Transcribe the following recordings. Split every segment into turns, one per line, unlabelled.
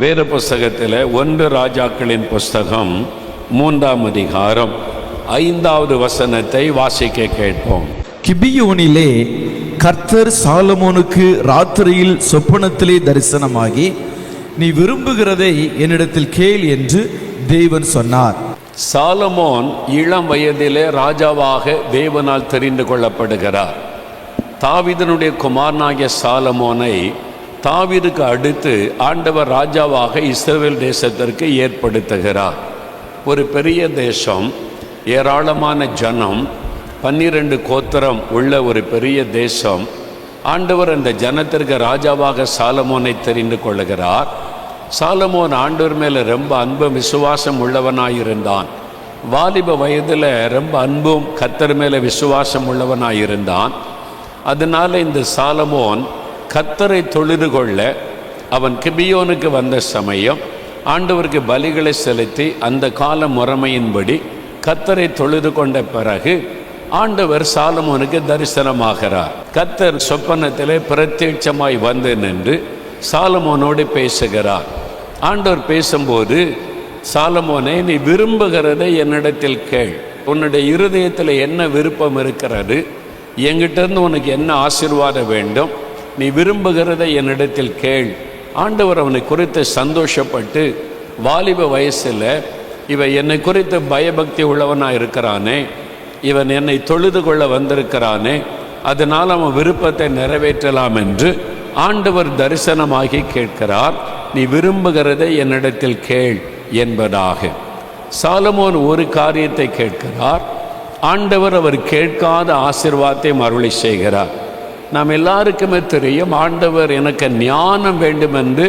வேத புஸ்தகத்தில் 1 ராஜாக்களின் புஸ்தகம் 3ஆம் அதிகாரம் 5வது வசனத்தை வாசிக்க கேட்போம்.
கிபியோனிலே கர்த்தர் சாலமோனுக்கு ராத்திரியில் சொப்பனத்திலே தரிசனமாகி, நீ விரும்புகிறதை என்னிடத்தில் கேள் என்று தேவன் சொன்னார்.
சாலமோன் இளம் வயதிலே ராஜாவாக தேவனால் தெரிந்து கொள்ளப்படுகிறார். தாவீதினுடைய குமாரனாகிய சாலமோனை தாவீதுக்கு அடுத்து ஆண்டவர் ராஜாவாக இஸ்ரவேல் தேசத்திற்கு ஏற்படுத்துகிறார். ஒரு பெரிய தேசம், ஏராளமான ஜனம், 12 கோத்திரம் உள்ள ஒரு பெரிய தேசம். ஆண்டவர் அந்த ஜனத்திற்கு ராஜாவாக சாலமோனை தெரிந்து கொள்ளுகிறார். சாலமோன் ஆண்டவர் மேலே ரொம்ப அன்பும் விசுவாசம் உள்ளவனாயிருந்தான். வாலிப வயதில் ரொம்ப அன்பும் கர்த்தர் மேலே விசுவாசம் உள்ளவனாயிருந்தான். அதனால் இந்த சாலமோன் கர்த்தரை தொழுது கொள்ள அவன் கிபியோனுக்கு வந்த சமயம் ஆண்டவருக்கு பலிகளை செலுத்தி அந்த கால முறைமையின்படி கர்த்தரை தொழுது கொண்ட பிறகு ஆண்டவர் சாலமோனுக்கு தரிசனமாகிறார். கர்த்தர் சொப்பனத்திலே பிரத்யட்சமாய் வந்து நின்று சாலமோனோடு பேசுகிறார். ஆண்டவர் பேசும்போது, சாலமோனே, நீ விரும்புகிறதை என்னிடத்தில் கேள். உன்னுடைய இருதயத்தில் என்ன விருப்பம் இருக்கிறது, என்கிட்டருந்து உனக்கு என்ன ஆசீர்வாதம் வேண்டும், நீ விரும்புகிறதை என்னிடத்தில் கேள். ஆண்டவர் அவனை குறித்து சந்தோஷப்பட்டு, வாலிப வயசில் இவன் என்னை குறித்து பயபக்தி உள்ளவனாக இருக்கிறானே, இவன் என்னை தொழுது கொள்ள வந்திருக்கிறானே, அதனால் அவன் விருப்பத்தை நிறைவேற்றலாம் என்று ஆண்டவர் தரிசனமாகி கேட்கிறார். நீ விரும்புகிறதை என்னிடத்தில் கேள் என்பதாக. சாலமோன் ஒரு காரியத்தை கேட்கிறார். ஆண்டவர் அவர் கேட்காத ஆசீர்வாதத்தை அருளி செய்கிறார். நாம் எல்லாருக்குமே தெரியும், ஆண்டவர் எனக்கு ஞானம் வேண்டும் என்று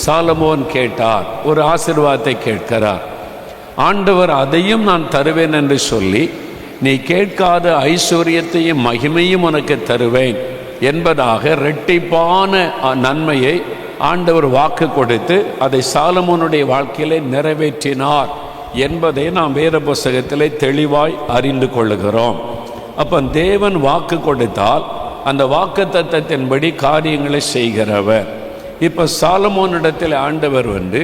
சாலமோன் கேட்டார். ஒரு ஆசீர்வாதத்தை கேட்கிறார். ஆண்டவர் அதையும் நான் தருவேன் என்று சொல்லி, நீ கேட்காத ஐஸ்வர்யத்தையும் மகிமையும் உனக்கு தருவேன் என்பதாக இரட்டிப்பான நன்மையை ஆண்டவர் வாக்கு கொடுத்து அதை சாலமோனுடைய வாழ்க்கையிலே நிறைவேற்றினார் என்பதை நாம் வேத புஸ்தகத்திலே தெளிவாய் அறிந்து கொள்ளுகிறோம். அப்போ தேவன் வாக்கு கொடுத்தால் அந்த வாக்கு தத்தத்தின்படி காரியங்களை செய்கிறவர். இப்போ சாலமோனிடத்தில் ஆண்டவர் வந்து,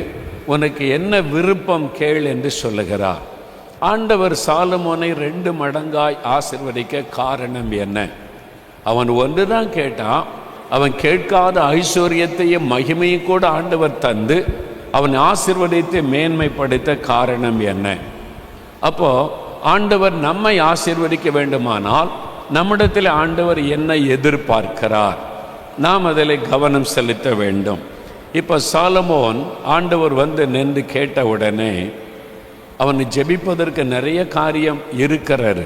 உனக்கு என்ன விருப்பம் கேள் என்று சொல்லுகிறார். ஆண்டவர் சாலமோனை 2 மடங்காய் ஆசீர்வதிக்க காரணம் என்ன? அவன் ஒன்று தான் கேட்டான். அவன் கேட்காத ஐஸ்வர்யத்தையும் மகிமையும் கூட ஆண்டவர் தந்து அவன் ஆசீர்வதித்து மேன்மைப்படுத்த காரணம் என்ன? அப்போ ஆண்டவர் நம்மை ஆசீர்வதிக்க வேண்டுமானால் நம்மிடத்தில் ஆண்டவர் என்ன எதிர்பார்க்கிறார், நாம் அதில் கவனம் செலுத்த வேண்டும். இப்போ சாலமோன் ஆண்டவர் வந்து நின்று கேட்ட உடனே அவனை ஜெபிப்பதற்கு நிறைய காரியம் இருக்கிறாரு.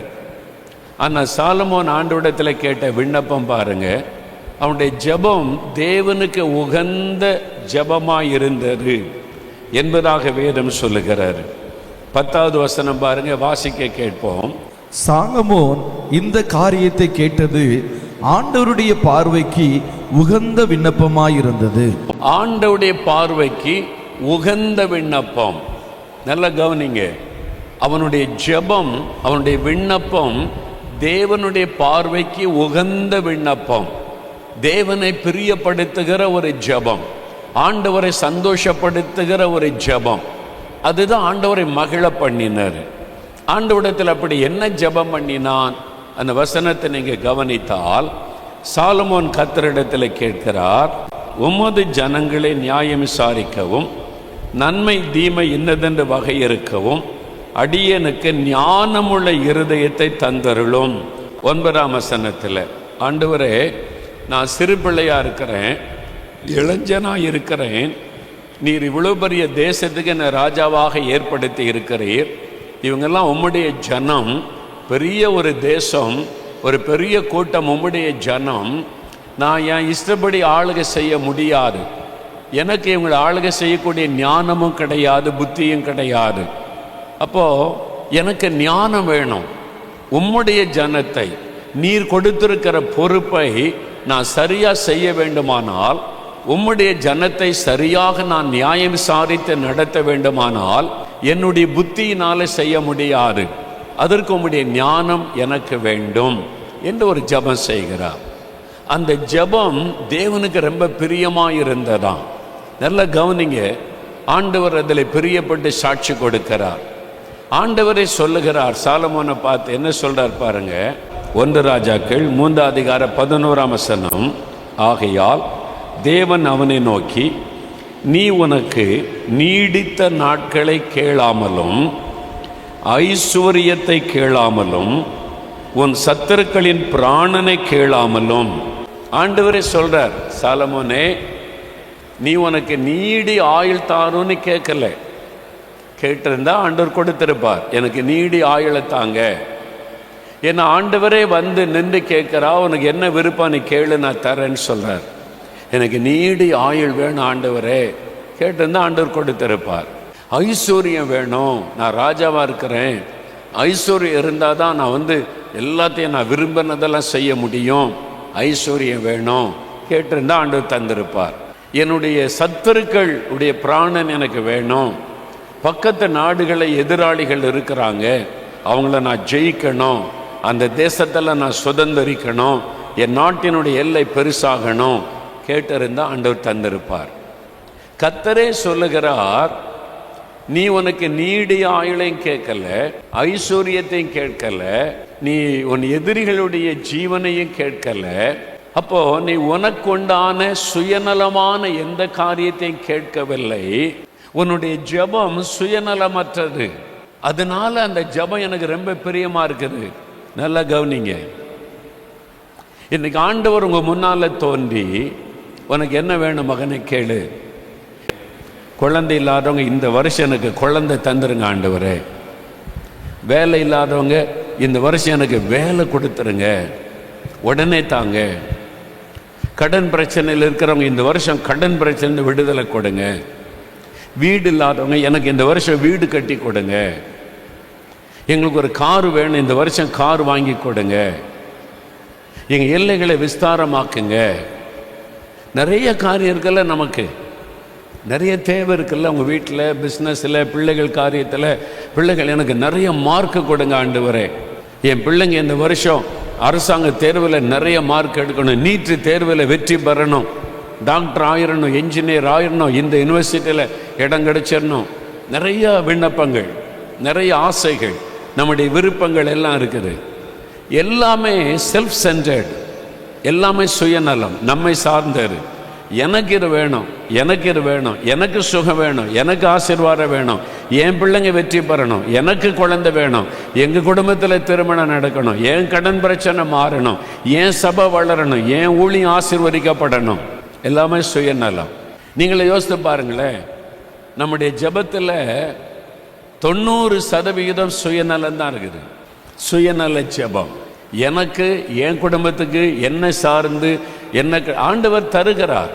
ஆனால் சாலமோன் ஆண்டவரிடத்தில் கேட்ட விண்ணப்பம் பாருங்க, அவனுடைய ஜெபம் தேவனுக்கு உகந்த ஜெபமாய் இருந்தது என்பதாக வேதம் சொல்லுகிறார். 10வது வசனம் பாருங்க, வாசிக்க கேட்போம்.
சாலமோன் இந்த காரியத்தை கேட்டது ஆண்டவருடைய பார்வைக்கு உகந்த விண்ணப்பமாயிருந்தது.
ஆண்டவருடைய பார்வைக்கு உகந்த விண்ணப்பம். நல்ல கவனிங்க, அவனுடைய ஜெபம், அவனுடைய விண்ணப்பம் தேவனுடைய பார்வைக்கு உகந்த விண்ணப்பம், தேவனை பிரியப்படுத்துகிற ஒரு ஜெபம், ஆண்டவரை சந்தோஷப்படுத்துகிற ஒரு ஜெபம். அதுதான் ஆண்டவரை மகிழ பண்ணினார். ஆண்டவரிடத்தில் அப்படி என்ன ஜெபம் பண்ணினான்? அந்த வசனத்தை நீங்கள் கவனித்தால், சாலமோன் கர்த்தரிடத்தில் கேட்கிறார், உமது ஜனங்களை நியாயம் விசாரிக்கவும் நன்மை தீமை இன்னதென்று வகையிருக்கவும் அடியனுக்கு ஞானமுள்ள இருதயத்தை தந்தருளும். 9ஆம் வசனத்தில், ஆண்டவரே, நான் சிறு பிள்ளையாக இருக்கிறேன், இளைஞனாக இருக்கிறேன், நீர் இவ்வளோ பெரிய தேசத்துக்கு என்னை ராஜாவாக ஏற்படுத்தி இருக்கிறீர், இவங்கெல்லாம் உம்முடைய ஜனம், பெரிய ஒரு தேசம், ஒரு பெரிய கூட்டம், உம்முடைய ஜனம், நான் என் இஷ்டப்படி ஆளுகை செய்ய முடியாது, எனக்கு இவங்களை ஆளுகை செய்யக்கூடிய ஞானமும் கிடையாது, புத்தியும் கிடையாது. அப்போது எனக்கு ஞானம் வேணும். உம்முடைய ஜனத்தை, நீர் கொடுத்திருக்கிற பொறுப்பை நான் சரியாக செய்ய வேண்டுமானால், உம்முடைய ஜனத்தை சரியாக நான் நியாயம் விசாரித்து நடத்த வேண்டுமானால் என்னுடைய புத்தியினால செய்ய முடியாது, அதற்கு உம்முடைய ஞானம் எனக்கு வேண்டும் என்று ஒரு ஜெபம் செய்கிறார். அந்த ஜெபம் தேவனுக்கு ரொம்ப பிரியமாக இருந்ததாம். நல்ல கவனிங்க, ஆண்டவர் அதில் பிரியப்பட்டு சாட்சி கொடுக்கிறார். ஆண்டவரை சொல்லுகிறார், சாலமோனை பார்த்து என்ன சொல்றார் பாருங்க. 1 ராஜாக்கள் 3:11. ஆகையால் தேவன் அவனை நோக்கி, நீ உனக்கு நீடித்த நாட்களை கேளாமலும் ஐஸ்வர்யத்தை கேளாமலும் உன் சத்துருக்களின் பிராணனை கேளாமலும். ஆண்டவரே சொல்றார், சாலமோனே நீ உனக்கு நீடி ஆயுள் தாருன்னு கேட்கல. கேட்டிருந்தா ஆண்டவர் கொடுத்திருப்பார், எனக்கு நீடி ஆயுளை தாங்க. ஏன்னா ஆண்டவரே வந்து நின்று கேட்கிறா, உனக்கு என்ன விருப்பம் நீ கேளு, நான் தரேன்னு சொல்றார். எனக்கு நீடி ஆயுள் வேணும் ஆண்டவரே, கேட்டிருந்தா ஆண்டவர் கொடுத்திருப்பார். ஐஸ்வர்யம் வேணும், நான் ராஜாவா இருக்கிறேன், ஐஸ்வர்யம் இருந்தால் தான் நான் எல்லாத்தையும் நான் விரும்பினதெல்லாம் செய்ய முடியும், ஐஸ்வர்யம் வேணும், கேட்டிருந்தா ஆண்டவர் தந்திருப்பார். என்னுடைய சத்துருக்கள் உடைய பிராணன் எனக்கு வேணும், பக்கத்து நாடுகளை எதிராளிகள் இருக்கிறாங்க, அவங்கள நான் ஜெயிக்கணும், அந்த தேசத்தில் நான் சுதந்திரிக்கணும், என் நாட்டினுடைய எல்லை பெருசாகணும், கேட்டிருந்தா ஆண்டவர் தந்திருப்பார். கர்த்தரே சொல்லுகிறார், நீ உனக்கு நீடிய ஆயுளையும் கேட்கல, ஐஸ்வர்யத்தையும் கேட்கல, நீ உன் எதிரிகளுடைய ஜீவனையும் கேட்கல. அப்போ நீ உனக்கு உண்டான சுயநலமான எந்த காரியத்தையும் கேட்கவில்லை. உன்னுடைய ஜெபம் சுயநலமற்றது. அதனால அந்த ஜெபம் எனக்கு ரொம்ப பிரியமா இருக்குது. நல்லா கவனிங்க. இன்னைக்கு ஆண்டவர் உங்க முன்னால தோன்றி, உனக்கு என்ன வேணும் மகனை கேளு. குழந்தை இல்லாதவங்க இந்த வருஷம் எனக்கு குழந்தை தந்துருங்க ஆண்டவரே. வேலை இல்லாதவங்க இந்த வருஷம் எனக்கு வேலை கொடுத்துருங்க, உடனே தாங்க. கடன் பிரச்சனையில் இருக்கிறவங்க இந்த வருஷம் கடன் பிரச்சனை விடுதலை கொடுங்க. வீடு இல்லாதவங்க எனக்கு இந்த வருஷம் வீடு கட்டி கொடுங்க. எங்களுக்கு ஒரு கார் வேணும், இந்த வருஷம் கார் வாங்கி கொடுங்க. எங்கள் எல்லைகளை விஸ்தாரமாக்குங்க. நிறைய காரியம் இருக்குல்ல, நமக்கு நிறைய தேவை இருக்குல்ல. உங்கள் வீட்டில், பிஸ்னஸில், பிள்ளைகள் காரியத்தில், பிள்ளைகள் எனக்கு நிறைய மார்க்கு கொடுங்க ஆண்டவரே. என் பிள்ளைங்க இந்த வருஷம் அரசாங்க தேர்வில் நிறைய மார்க் எடுக்கணும், நீட் தேர்வில் வெற்றி பெறணும், டாக்டர் ஆயிரணும், என்ஜினியர் ஆயிரணும், இந்த யூனிவர்சிட்டியில் இடம் கிடைச்சிடணும். நிறைய விண்ணப்பங்கள், நிறைய ஆசைகள், நம்முடைய விருப்பங்கள் எல்லாம் இருக்குது. எல்லாமே செல்ஃப் சென்டர்டு, எல்லாமே சுயநலம், நம்மை சார்ந்தது. எனக்கு இது வேணும், எனக்கு இது வேணும், எனக்கு சுகம் வேணும், எனக்கு ஆசீர்வாதம் வேணும், என் பிள்ளைங்க வெற்றி பெறணும், எனக்கு குழந்தை வேணும், எங்கள் குடும்பத்தில் திருமணம் நடக்கணும், என் கடன் பிரச்சனை மாறணும், என் சபை வளரணும், என் ஊழியம் ஆசீர்வதிக்கப்படணும். எல்லாமே சுயநலம். நீங்களே யோசித்து பாருங்களேன், நம்முடைய ஜெபத்தில் 90% சுயநலம் தான் இருக்குது. சுயநல ஜெபம். எனக்கு, என் குடும்பத்துக்கு, என்னை சார்ந்து என்ன ஆண்டவர் தருகிறார்.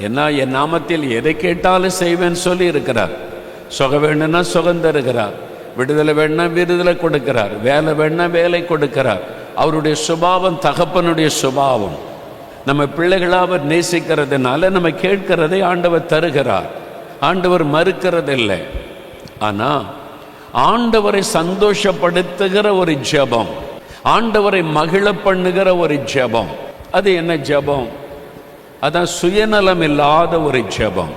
ஏன்னா என் நாமத்தில் எதை கேட்டாலும் செய்வேன்னு சொல்லி இருக்கிறார். சுகம் வேணும்னா சுகம் தருகிறார், விடுதலை வேணும்னா விடுதலை கொடுக்கிறார், வேலை வேணும்னா வேலை கொடுக்கிறார். அவருடைய சுபாவம் தகப்பனுடைய சுபாவம். நம்ம பிள்ளைகளாக நேசிக்கிறதுனால நம்ம கேட்கிறதை ஆண்டவர் தருகிறார். ஆண்டவர் மறுக்கிறதில்லை. ஆனால் ஆண்டவரை சந்தோஷப்படுத்துகிற ஒரு ஜெபம், ஆண்டவரை மகிழ பண்ணுகிற ஒரு ஜெபம், அது என்ன ஜெபம்? அதான் சுயநலம் இல்லாத ஒரு ஜெபம்.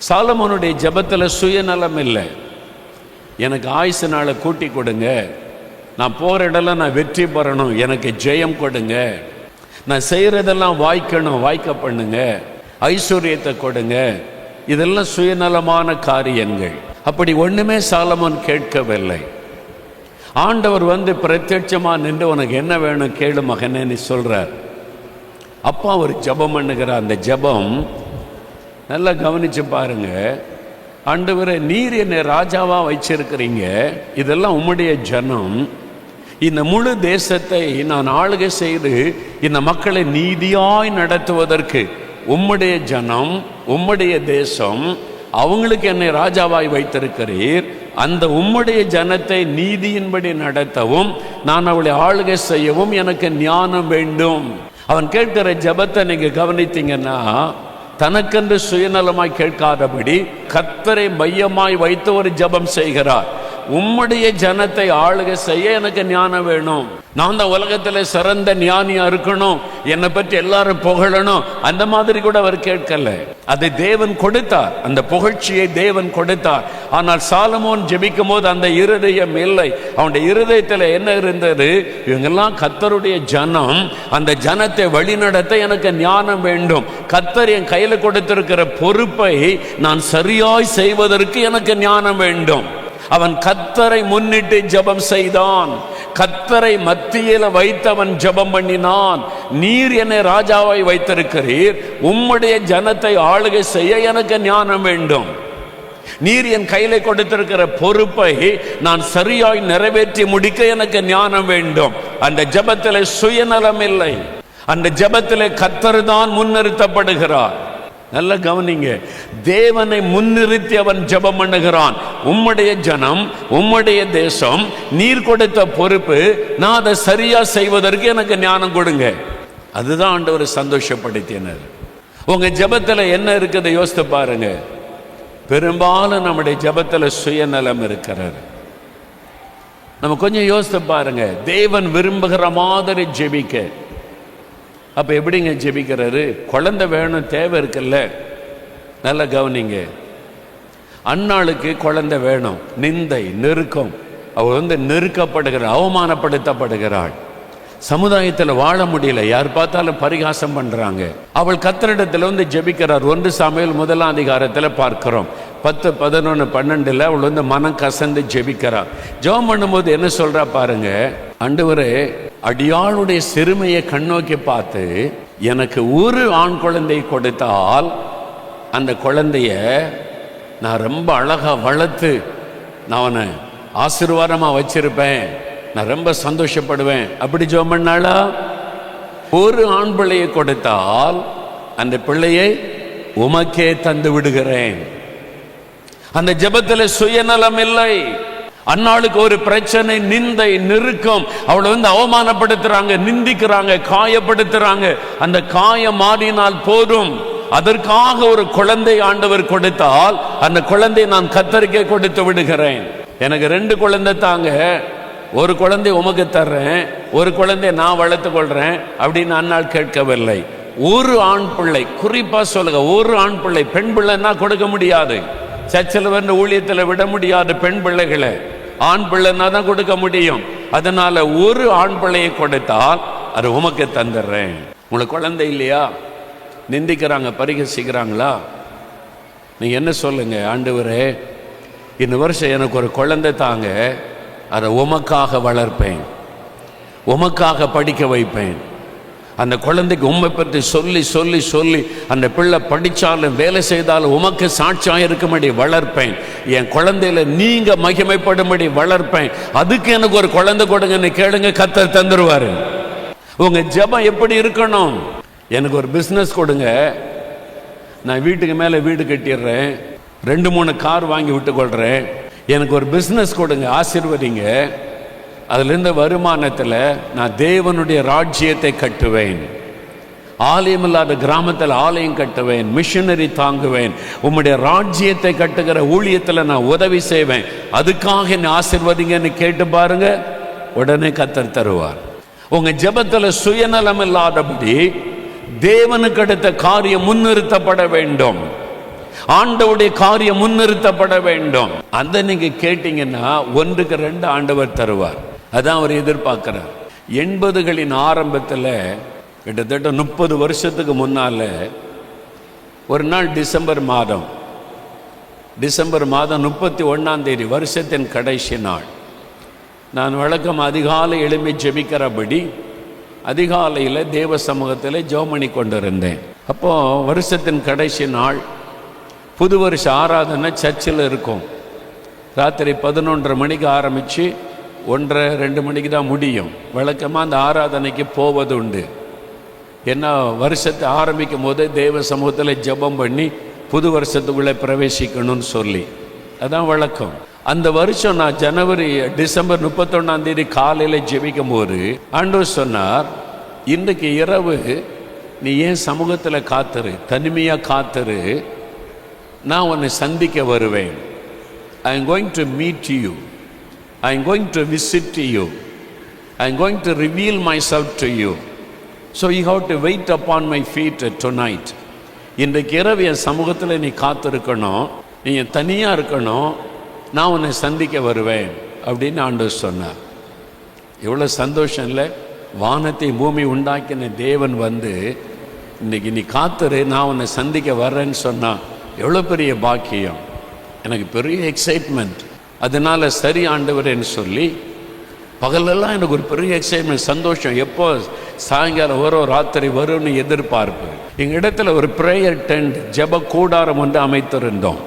சாலமோனுடைய ஜெபத்தில் சுயநலம் இல்லை. எனக்கு ஆயுசு நாளை கூட்டி கொடுங்க, நான் போகிற இடம்லாம் நான் வெற்றி பெறணும், எனக்கு ஜெயம் கொடுங்க, நான் செய்கிறதெல்லாம் வாய்க்கணும், வாய்க்க பண்ணுங்க, ஐஸ்வர்யத்தை கொடுங்க. இதெல்லாம் சுயநலமான காரியங்கள். அப்படி ஒன்றுமே சாலமோன் கேட்கவில்லை. ஆண்டவர் பிரத்யட்சமாக நின்று உனக்கு என்ன வேணும் கேளு மகனே நீ சொல்கிறார். அப்பா ஒரு ஜெபம் பண்ணுகிறார். அந்த ஜெபம் நல்லா கவனித்து பாருங்க. ஆண்டவரே, நீர் என்னை ராஜாவாக வச்சிருக்கிறீங்க, இதெல்லாம் உம்முடைய ஜனம், இந்த முழு தேசத்தை நான் ஆளுகை செய்து இந்த மக்களை நீதியாய் நடத்துவதற்கு உம்முடைய ஜனம், உம்முடைய தேசம், அவங்களுக்கு என்னை ராஜாவாய் வைத்திருக்கிறீர். அந்த உம்முடைய ஜனத்தை நீதியின்படி நடத்தவும் நான் அவளை ஆளுகை செய்யவும் எனக்கு ஞானம் வேண்டும். அவன் கேட்கிற ஜெபத்தை நீங்க கவனித்தீங்கன்னா, தனக்கென்று சுயநலமாய் கேட்காதபடி கர்த்தரை மையமாய் வைத்து ஒரு ஜெபம் செய்கிறார். உம்முடைய ஜனத்தை ஆளுகை செய்ய எனக்கு ஞானம் வேணும். நான் தான் உலகத்தில் சிறந்த ஞானியா இருக்கணும், என்னை பற்றி எல்லாரும் புகழணும், அந்த மாதிரி கூட அவர் கேட்கல. அதை தேவன் கொடுத்தார், அந்த புகழ்ச்சியை தேவன் கொடுத்தார். ஆனால் சாலமோன் ஜெபிக்கும் போது அந்த இருதயம் இல்லை. அவனுடைய இருதயத்தில் என்ன இருந்தது? இவங்கெல்லாம் கர்த்தருடைய ஜனம், அந்த ஜனத்தை வழிநடத்த எனக்கு ஞானம் வேண்டும். கர்த்தர் என் கையில் கொடுத்திருக்கிற பொறுப்பை நான் சரியாய் செய்வதற்கு எனக்கு ஞானம் வேண்டும். அவன் கர்த்தரை முன்னிட்டு ஜெபம் செய்தான். கர்த்தரை மத்தியில வைத்தவன் ஜெபம் பண்ணினான். நீர் என்னை ராஜாவை வைத்திருக்கிறீர், உம்முடைய ஜனத்தை ஆளுகை செய்ய எனக்கு ஞானம் வேண்டும். நீர் என் கையில கொடுத்திருக்கிற பொறுப்பை நான் சரியாய் நிறைவேற்றி முடிக்க எனக்கு ஞானம் வேண்டும். அந்த ஜெபத்திலே சுயநலம் இல்லை, அந்த ஜெபத்திலே கர்த்தர் தான் முன்னிறுத்தப்படுகிறார். நல்ல கவனிங்க, தேவனை முன்னிறுத்தி அவன் ஜெபம் பண்ணுகிறான். உம்முடைய ஜனம், உம்முடைய தேசம், நீர் கொடுத்த பொறுப்பு, நான் அதை சரியா செய்வதற்கு எனக்கு ஞானம் கொடுங்க. அதுதான் ஆண்டவர் சந்தோஷப்படுத்தினார். உங்க ஜெபத்தில் என்ன இருக்குது யோசித்து பாருங்க. பெரும்பாலும் நம்முடைய ஜெபத்தில் சுயநலம் இருக்கிறார். நம்ம கொஞ்சம் யோசித்து பாருங்க. தேவன் விரும்புகிற மாதிரி ஜெபிக்க, அப்ப எப்படிங்க ஜெபிக்கிறாரு? குழந்தை வேணும், தேவை இருக்குல்ல. நல்ல கவனிங்க, அன்னாளுக்கு குழந்தை வேணும், நிந்தை, நெருக்கம். அவள் நெருக்கப்படுகிறாள், அவமானப்படுத்தப்படுகிறாள், சமுதாயத்தில் வாழ முடியல, யார் பார்த்தாலும் பரிகாசம் பண்றாங்க. அவள் கர்த்தரிடத்தில் ஜெபிக்கிறார். 1 சாமுவேல் 1ஆம் அதிகாரத்தில் பார்க்கிறோம். 10, 11, 12 அவள் மனம் கசந்து ஜெபிக்கிறார். ஜெபம் பண்ணும்போது என்ன சொல்றா பாருங்க. ஆண்டவரே, அடியாளுடைய சிறுமையை கண்ணோக்கி பார்த்து எனக்கு ஒரு ஆண் குழந்தை கொடுத்தால் அந்த குழந்தைய நான் ரொம்ப அழகா வளர்த்து நான் அவனை ஆசீர்வாதமா வச்சிருப்பேன், நான் ரொம்ப சந்தோஷப்படுவேன். அப்படி ஜெபம் பண்ணாளா? ஒரு ஆண் பிள்ளையை கொடுத்தால் அந்த பிள்ளையை உமக்கே தந்து விடுகிறேன். அந்த ஜெபத்தில் சுயநலம் இல்லை. அன்னாளுக்கு ஒரு பிரச்சனை, நிந்தை, நெருக்கம். அவளை அவமானப்படுத்துறாங்க, நிந்திக்கிறாங்க, காயப்படுத்துறாங்க. அந்த காயம் மாறினால் போதும். அதற்காக ஒரு குழந்தை ஆண்டவர் கொடுத்தால் அந்த குழந்தை நான் கர்த்தருக்கே கொடுத்து விடுகிறேன். எனக்கு 2 குழந்தை தாங்க, ஒரு குழந்தை உமக்கு தர்றேன், ஒரு குழந்தை நான் வளர்த்து கொள்றேன் அப்படின்னு அன்னாள் கேட்கவில்லை. ஒரு ஆண் பிள்ளை, குறிப்பா சொல்லுங்க, ஒரு ஆண் பிள்ளை. பெண் பிள்ளைன்னா கொடுக்க முடியாது, சர்ச்சில் வந்து ஊழியத்தில் விட முடியாது பெண் பிள்ளைகளை. ஆண் பிள்ளைன்னா தான் கொடுக்க முடியும். அதனால ஒரு ஆண் பிள்ளையை கொடுத்தால் அது உமக்கு தந்துடுறேன். உங்களுக்கு குழந்தை இல்லையா? நிந்திக்கிறாங்க, பரிகசிக்கிறாங்களா? நீங்க என்ன சொல்லுங்க? ஆண்டவரே, இந்த வருஷம் எனக்கு ஒரு குழந்தை தாங்க, அதை உமக்காக வளர்ப்பேன், உமக்காக படிக்க வைப்பேன். அந்த குழந்தைக்கு உண்மை பற்றி சொல்லி சொல்லி சொல்லி அந்த பிள்ளை படித்தாலும் வேலை செய்தாலும் உமக்கு சாட்சியாக இருக்கும்படி வளர்ப்பேன். என் குழந்தையில நீங்க மகிமைப்படும்படி வளர்ப்பேன். அதுக்கு எனக்கு ஒரு குழந்தை கொடுங்கன்னு கேளுங்க, கர்த்தர் தந்துருவாரு. உங்க ஜெபம் எப்படி இருக்கணும்? எனக்கு ஒரு பிஸ்னஸ் கொடுங்க, நான் வீட்டுக்கு மேலே வீடு கட்டிடுறேன், 2-3 கார் வாங்கி விட்டுக்கொள்றேன். எனக்கு ஒரு பிஸ்னஸ் கொடுங்க, ஆசீர்வதிங்க. அதிலிருந்த வருமானத்தில் நான் தேவனுடைய ராஜ்யத்தை கட்டுவேன், ஆலயம் இல்லாத கிராமத்தில் ஆலயம் கட்டுவேன், மிஷனரி தாங்குவேன், உம்முடைய ராஜ்யத்தை கட்டுகிற ஊழியத்தில் நான் உதவி செய்வேன். அதுக்காக என்னை ஆசீர்வதிங்கன்னு கேட்டு பாருங்க, உடனே கர்த்தர் தருவார். உங்க ஜெபத்தில் சுயநலம் இல்லாதபடி தேவனுக்கு அடுத்த காரியம் முன்னிறுத்தப்பட வேண்டும், ஆண்டவருடைய காரியம் முன்னிறுத்தப்பட வேண்டும். அந்த நீங்க கேட்டீங்கன்னா 1க்கு 2 ஆண்டவர் தருவார். அதான் அவர் எதிர்பார்க்கிறார். 80களின் ஆரம்பத்தில் கிட்டத்தட்ட 30 வருஷத்துக்கு முன்னால ஒரு நாள் டிசம்பர் மாதம் 31ஆம் தேதி, வருஷத்தின் கடைசி நாள், நான் வழக்கம் அதிகாலை எழும்பி ஜெபிக்கிறபடி அதிகாலையில் தேவ சமூகத்தில் ஜெபம் பண்ணி கொண்டிருந்தேன். அப்போ வருஷத்தின் கடைசி நாள், புது வருஷ ஆராதனை சர்ச்சில் இருக்கும். ராத்திரி 11:30 மணிக்கு ஆரம்பித்து 1:30-2 மணிக்கு தான் முடியும். வழக்கமாக அந்த ஆராதனைக்கு போவது உண்டு. ஏன்னா வருஷத்தை ஆரம்பிக்கும் போது தேவ சமூகத்தில் ஜெபம் பண்ணி புது வருஷத்துக்குள்ளே பிரவேசிக்கணும்னு சொல்லி, அதான் வழக்கம். அந்த வருஷம் நான் டிசம்பர் 31ஆம் தேதி காலையில் ஜெபிக்கும் போது ஆண்டவர் சொன்னார், இன்றைக்கு இரவு நீ ஏன் சமூகத்தில் காத்துரு, தனிமையாக காத்துரு, நான் உன்னை சந்திக்க வருவேன். I am going to meet you. I am going to visit to you. I am going to reveal myself to you. So you have to wait upon my feet tonight. இன்றைக்கு இரவு என் சமூகத்தில் நீ காத்திருக்கணும், நீ தனியாக இருக்கணும், நான் உன்னை சந்திக்க வருவேன் அப்படின்னு ஆண்டவர் சொன்னார். எவ்வளோ சந்தோஷம் இல்லை? வானத்தை பூமி உண்டாக்கின தேவன் வந்து இன்னைக்கு நீ காத்துரு, நான் உன்னை சந்திக்க வர்றேன்னு சொன்னால் எவ்வளோ பெரிய பாக்கியம். எனக்கு பெரிய எக்ஸைட்மெண்ட். அதனால் சரி ஆண்டவரேன்னு சொல்லி பகலெல்லாம் எனக்கு ஒரு பெரிய எக்ஸைட்மெண்ட், சந்தோஷம். எப்போ சாயங்காலம் வரும், ராத்திரி வரும்னு எதிர்பார்ப்பு. எங்கள் இடத்துல ஒரு ப்ரேயர் டென்ட், ஜெப கூடாரம் ஒன்று அமைத்திருந்தோம்.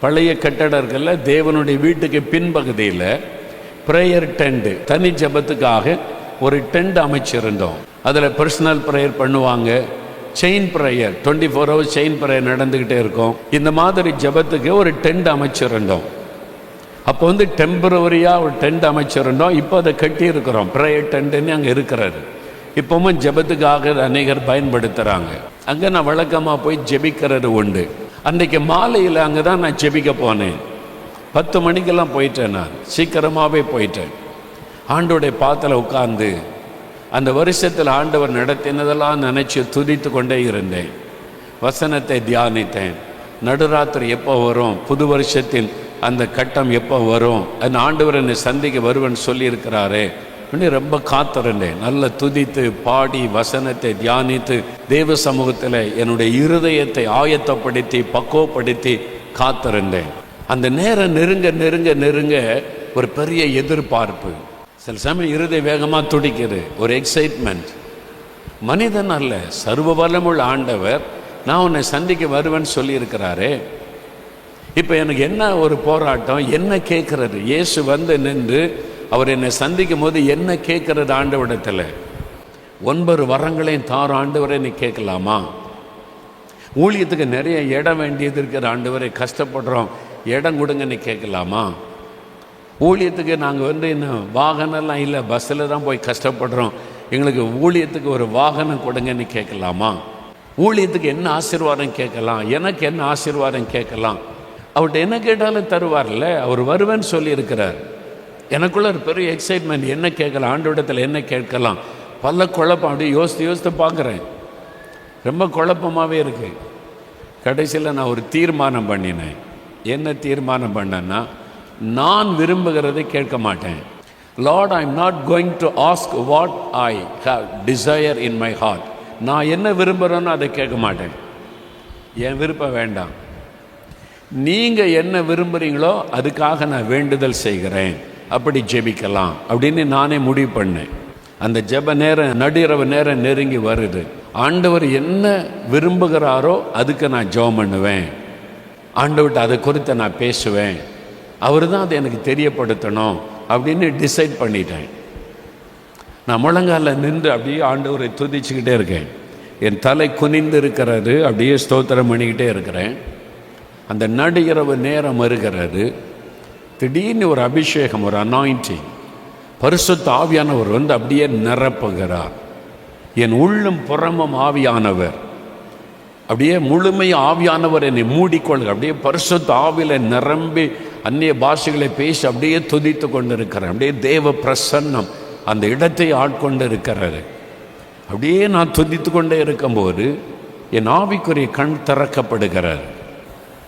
பழைய கட்டடங்களில் தேவனுடைய வீட்டுக்கு பின்பகுதியில் ப்ரேயர் டென்ட், தனி ஜெபத்துக்காக ஒரு டென்ட் அமைச்சிருந்தோம். அதில் பர்சனல் ப்ரேயர் பண்ணுவாங்க, chain prayer 24 hours chain prayer நடந்துக்கிட்டே இருக்கும். இந்த மாதிரி ஜெபத்துக்கு ஒரு டென்ட் அமைச்சிருந்தோம். அப்போ வந்து டெம்பரவரியாக ஒரு டென்ட் அமைச்சிருந்தோம். இப்போ அதை கட்டி இருக்கிறோம், ப்ரேயர் டென்ட்டுன்னு அங்கே இருக்கிறாரு. இப்போவும் ஜெபத்துக்காக அநேகர் பயன்படுத்துகிறாங்க. அங்கே நான் வழக்கமாக போய் ஜெபிக்கிறது உண்டு. அன்றைக்கு மாலையில் அங்கே தான் நான் ஜெபிக்க போனேன். 10 மணிக்கெல்லாம் போயிட்டேன். நான் சீக்கிரமாகவே போயிட்டேன். ஆண்டோடைய பாத்தில் உட்கார்ந்து அந்த வருஷத்தில் ஆண்டவர் நடத்தினதெல்லாம் நினச்சி துதித்து கொண்டே இருந்தேன். வசனத்தை தியானித்தேன். நடுராத்திரி எப்போ வரும், புது வருஷத்தின் அந்த கட்டம் எப்போ வரும், அந்த ஆண்டவர் என்னை சந்திக்க வருவேன்னு சொல்லியிருக்கிறாரே அப்படின்னு ரொம்ப காத்திருந்தேன். நல்ல துதித்து பாடி வசனத்தை தியானித்து தேவ சமூகத்தில் என்னுடைய இருதயத்தை ஆயத்தப்படுத்தி பக்குவப்படுத்தி காத்திருந்தேன். அந்த நேரம் நெருங்க நெருங்க நெருங்க ஒரு பெரிய எதிர்பார்ப்பு. சில சமயம் இருதய வேகமாக துடிக்குது, ஒரு எக்ஸைட்மெண்ட். மனிதன் அல்ல, சர்வ வல்லமுள்ள ஆண்டவர் நான் உன்னை சந்திக்க வருவேன்னு சொல்லியிருக்கிறாரே. இப்போ எனக்கு என்ன ஒரு போராட்டம், என்ன கேட்கறது? இயேசு வந்து நின்று அவர் என்னை சந்திக்கும் போது என்ன கேட்கறது ஆண்டவரிடத்தில்? 9 வரங்களையும் தார ஆண்டவரை நீ கேட்கலாமா? ஊழியத்துக்கு நிறைய இடம் வேண்டியது இருக்கிற ஆண்டவரை, கஷ்டப்படுறோம், இடம் கொடுங்கன்னு கேட்கலாமா? ஊழியத்துக்கு நாங்கள் வந்து இன்னும் வாகனம்லாம் இல்லை, பஸ்ஸில் தான் போய் கஷ்டப்படுறோம், எங்களுக்கு ஊழியத்துக்கு ஒரு வாகனம் கொடுங்கன்னு கேட்கலாமா? ஊழியத்துக்கு என்ன ஆசீர்வாதம் கேட்கலாம், எனக்கு என்ன ஆசீர்வாதம் கேட்கலாம்? அவர்கிட்ட என்ன கேட்டாலும் தருவார்ல, அவர் வருவேன்னு சொல்லியிருக்கிறார். எனக்குள்ள ஒரு பெரிய எக்ஸைட்மெண்ட், என்ன கேட்கலாம் ஆண்டவரிடத்தில், என்ன கேட்கலாம்? பல குழப்பம். அப்படியே யோசித்து பார்க்குறேன், ரொம்ப குழப்பமாகவே இருக்குது. கடைசியில் நான் ஒரு தீர்மானம் பண்ணினேன். என்ன தீர்மானம் பண்ணேன்னா, நான் விரும்புகிறதை கேட்க மாட்டேன். Lord, I am not going to ask what I have desire in my heart. நான் என்ன விரும்புகிறேன்னு அதை கேட்க மாட்டேன். என் விருப்பம் வேண்டாம், நீங்கள் என்ன விரும்புகிறீங்களோ அதுக்காக நான் வேண்டுதல் செய்கிறேன், அப்படி ஜெபிக்கலாம் அப்படின்னு நானே முடிவு பண்ணேன். அந்த ஜெப நேரம், நடுஇரவு நேரம் நெருங்கி வருது. ஆண்டவர் என்ன விரும்புகிறாரோ அதுக்கு நான் ஜெபம் பண்ணுவேன். ஆண்டவர்கிட்ட அதை குறித்து நான் பேசுவேன். அவர் தான் அதை எனக்கு தெரியப்படுத்தணும் அப்படின்னு டிசைட் பண்ணிட்டேன். நான் முழங்கால நின்று அப்படியே ஆண்டவரை துதிச்சுக்கிட்டே இருக்கேன். என் தலை குனிந்து இருக்கிறது, அப்படியே ஸ்தோத்திரம் பண்ணிக்கிட்டே இருக்கிறேன். அந்த நடு இரவு நேரம் வருகிறது. திடீர்னு ஒரு அபிஷேகம், ஒரு அனாயிண்டிங், பரிசுத்த ஆவியானவர் வந்து அப்படியே நிரப்புகிறார். என் உள்ளும் புறமும் ஆவியானவர், அப்படியே முழுமை ஆவியானவர் என்னை மூடிக்கொள்க. அப்படியே பரிசுத்த ஆவியில் நிரம்பி அந்நிய பாஷைகளை பேசி அப்படியே துதித்து கொண்டு இருக்கிறேன். அப்படியே தேவ பிரசன்னம் அந்த இடத்தை ஆட்கொண்டு இருக்கிறாரு. அப்படியே நான் துதித்து கொண்டே இருக்கும்போது என் ஆவிக்குரிய கண் திறக்கப்படுகிறார்.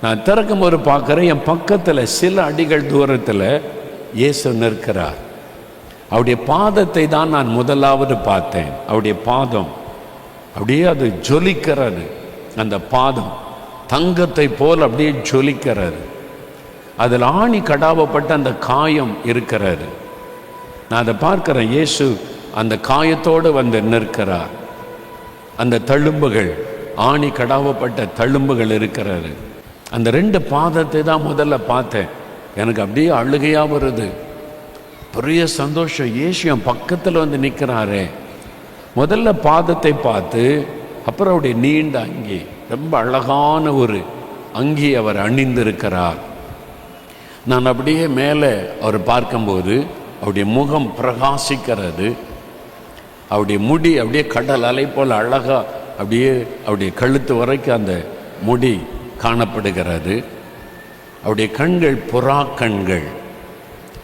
நான் திறக்கும்போது பார்க்குறேன், என் பக்கத்தில் சில அடிகள் தூரத்தில் இயேசு நிற்கிறார். அவருடைய பாதத்தை தான் நான் முதலாவது பார்த்தேன். அவருடைய பாதம் அப்படியே அது ஜொலிக்கிறது. அந்த பாதம் தங்கத்தை போல் அப்படியே ஜொலிக்கிறது. அதில் ஆணி கடாவப்பட்ட அந்த காயம் இருக்கிறது. நான் அதை பார்க்கிறேன். இயேசு அந்த காயத்தோடு வந்து நிற்கிறார். அந்த தழும்புகள், ஆணி கடாவப்பட்ட தழும்புகள் இருக்கிறது. அந்த 2 பாதத்தை தான் முதல்ல பார்த்தேன். எனக்கு அப்படியே அழுகையாக வருது, பெரிய சந்தோஷம். இயேசு என் பக்கத்தில் வந்து நிற்கிறாரே. முதல்ல பாதத்தை பார்த்து, அப்புறம் அவருடைய நீண்ட அங்கி, ரொம்ப அழகான ஒரு அங்கி அவர் அணிந்திருக்கிறார். நான் அப்படியே மேலே அவர் பார்க்கும்போது அவருடைய முகம் பிரகாசிக்கிறது. அவருடைய முடி அப்படியே கடல் அலை போல் அழகாக அப்படியே அவருடைய கழுத்து வரைக்கும் அந்த முடி காணப்படுகிறது. அவருடைய கண்கள் புறா கண்கள்,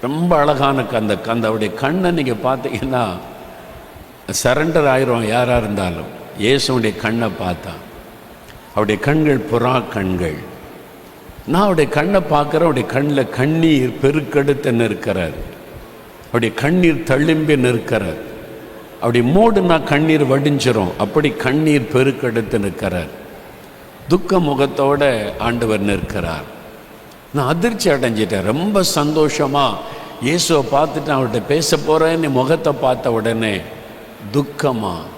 ரொம்ப அழகான அந்த அவருடைய கண்ணை நீங்கள் பார்த்தீங்கன்னா சரண்டர் ஆயிரும் யாராக இருந்தாலும். இயேசுடைய கண்ணை பார்த்தா அவருடைய கண்கள் புறா கண்கள். நான் அவருடைய கண்ணை பார்க்குறேன். அவருடைய கண்ணில் கண்ணீர் பெருக்கெடுத்து நிற்கிறார். அவருடைய கண்ணீர் தழும்பி நிற்கிறார். அப்படி மூடுனா கண்ணீர் வடிஞ்சிரும். அப்படி கண்ணீர் பெருக்கெடுத்து நிற்கிறார். துக்க முகத்தோட ஆண்டவர் நிற்கிறார். நான் அதிர்ச்சி அடைஞ்சிட்டேன். ரொம்ப சந்தோஷமாக இயேசுவை பார்த்துட்டு அவர்கிட்ட பேச போகிறேன்னு முகத்தை பார்த்த உடனே துக்கமாக,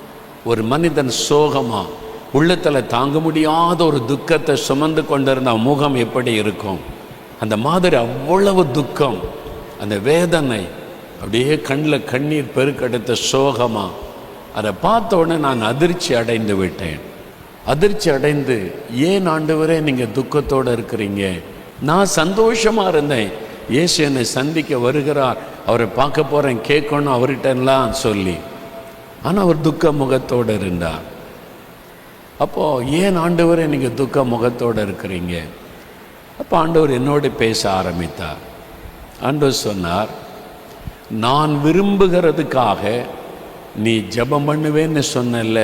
ஒரு மனிதன் சோகமாக, உள்ளத்தில் தாங்க முடியாத ஒரு துக்கத்தை சுமந்து கொண்டிருந்த முகம் எப்படி இருக்கும், அந்த மாதிரி அவ்வளவு துக்கம், அந்த வேதனை, அப்படியே கண்ணில் கண்ணீர் பெருக்கெடுத்த சோகமாக அதை பார்த்த உடனே நான் அதிர்ச்சி அடைந்து விட்டேன். அதிர்ச்சி அடைந்து, ஏன் ஆண்டவரே நீங்கள் துக்கத்தோடு இருக்கிறீங்க? நான் சந்தோஷமாக இருந்தேன். இயேசு என்னை சந்திக்க வருகிறார், அவரை பார்க்க போகிறேன், கேட்கணும் அவர்கிட்டலாம் சொல்லி. ஆனால் அவர் துக்க முகத்தோடு இருந்தார். அப்போது ஏன் ஆண்டவரே நீங்கள் துக்க முகத்தோடு இருக்கிறீங்க? அப்போ ஆண்டவர் என்னோடு பேச ஆரம்பித்தார். ஆண்டவர் சொன்னார், நான் விரும்புகிறதுக்காக நீ ஜெபம் பண்ணுவேன்னு சொன்னல.